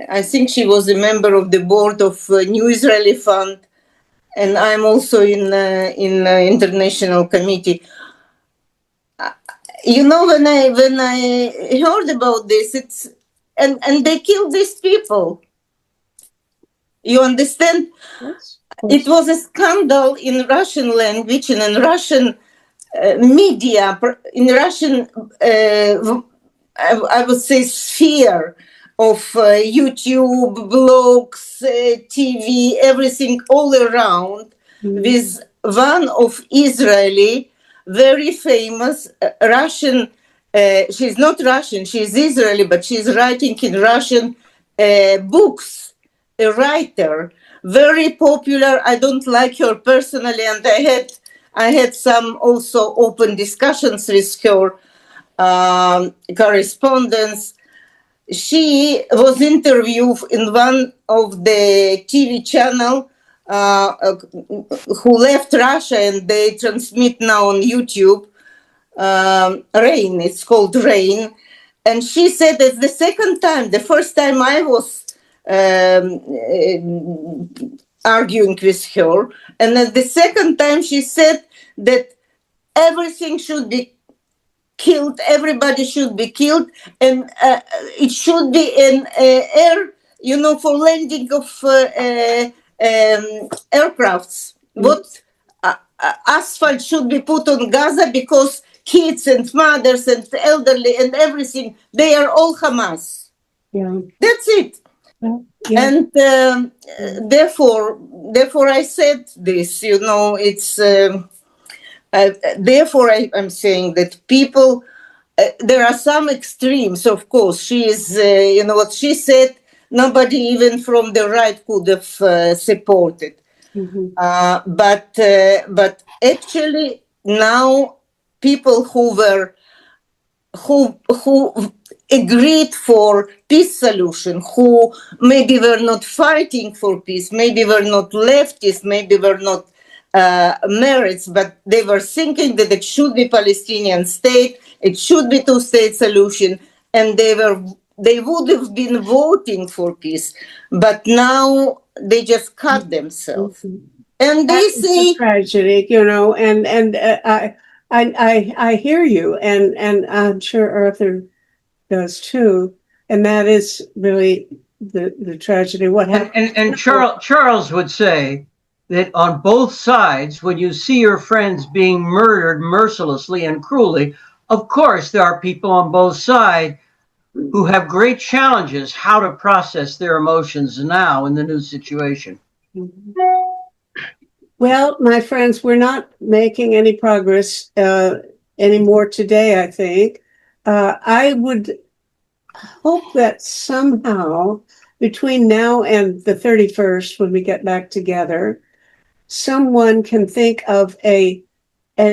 I think she was a member of the board of New Israeli Fund. and I'm also in international committee. You know, when I heard about this, it's and they killed these people. You understand? Yes. It was a scandal in Russian language and in Russian media, in Russian, I would say, sphere of YouTube, blogs, TV, everything all around, with one of Israeli, very famous Russian, she's not Russian, she's Israeli, but she's writing in Russian books, a writer, very popular. I don't like her personally, and I had some also open discussions with her, correspondence. She was interviewed in one of the TV channel who left Russia, and they transmit now on YouTube. Rain, it's called Rain. And she said it's the second time. The first time I was arguing with her, and at the second time she said that everything should be killed, everybody should be killed, and it should be an air, you know, for landing of aircrafts. What asphalt should be put on Gaza, because kids and mothers and elderly and everything, they are all Hamas. Yeah. That's it. Yeah. And therefore I said this, you know, it's therefore I'm saying that people, there are some extremes, of course. She is, you know, what she said, nobody even from the right could have supported. But actually now people who agreed for peace solution, who maybe were not fighting for peace, maybe were not leftists, maybe were not merits, but they were thinking that it should be Palestinian state, it should be two-state solution, and they would have been voting for peace, but now they just cut themselves. And they say, a tragedy, you know, and I hear you, and I'm sure Arthur does too, and that is really the tragedy. What happened? And Charles would say that on both sides, when you see your friends being murdered mercilessly and cruelly, of course there are people on both sides who have great challenges how to process their emotions now in the new situation. Well, my friends, we're not making any progress anymore today, I think. I would hope that somehow between now and the 31st, when we get back together, someone can think of a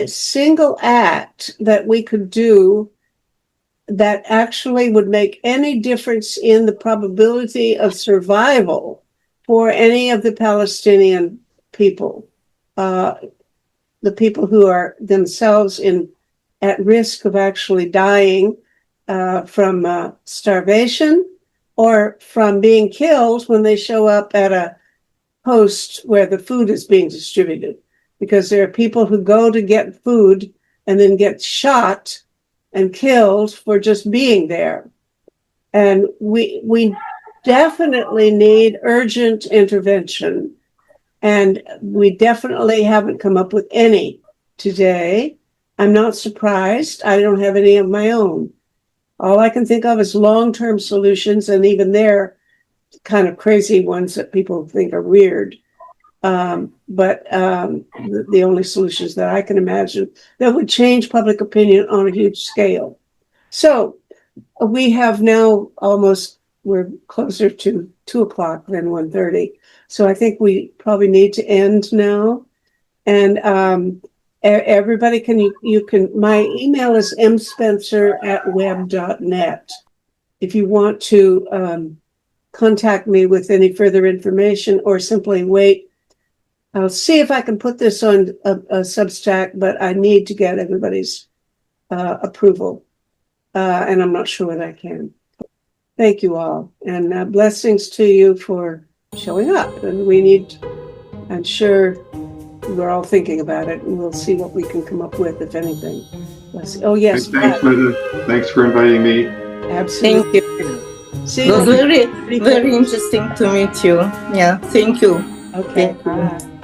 single act that we could do that actually would make any difference in the probability of survival for any of the Palestinian people. The people who are themselves at risk of actually dying from starvation or from being killed when they show up at a post where the food is being distributed. Because there are people who go to get food and then get shot and killed for just being there. And we definitely need urgent intervention. And we definitely haven't come up with any today. I'm not surprised. I don't have any of my own. All I can think of is long-term solutions, and even they're kind of crazy ones that people think are weird. But the only solutions that I can imagine that would change public opinion on a huge scale. So we have now we're closer to 2:00 than 1:30. So I think we probably need to end now. And everybody my email is mspencer@web.net. If you want to contact me with any further information or simply wait, I'll see if I can put this on a Substack, but I need to get everybody's approval. And I'm not sure that I can. Thank you all, and blessings to you for showing up. And we need I'm sure we're all thinking about it, and we'll see what we can come up with, if anything. Oh, yes. Thanks, Linda. Thanks for inviting me. Absolutely. Thank you. See It was you. very interesting to meet you. Yeah, thank you. Okay. Thank you. Bye.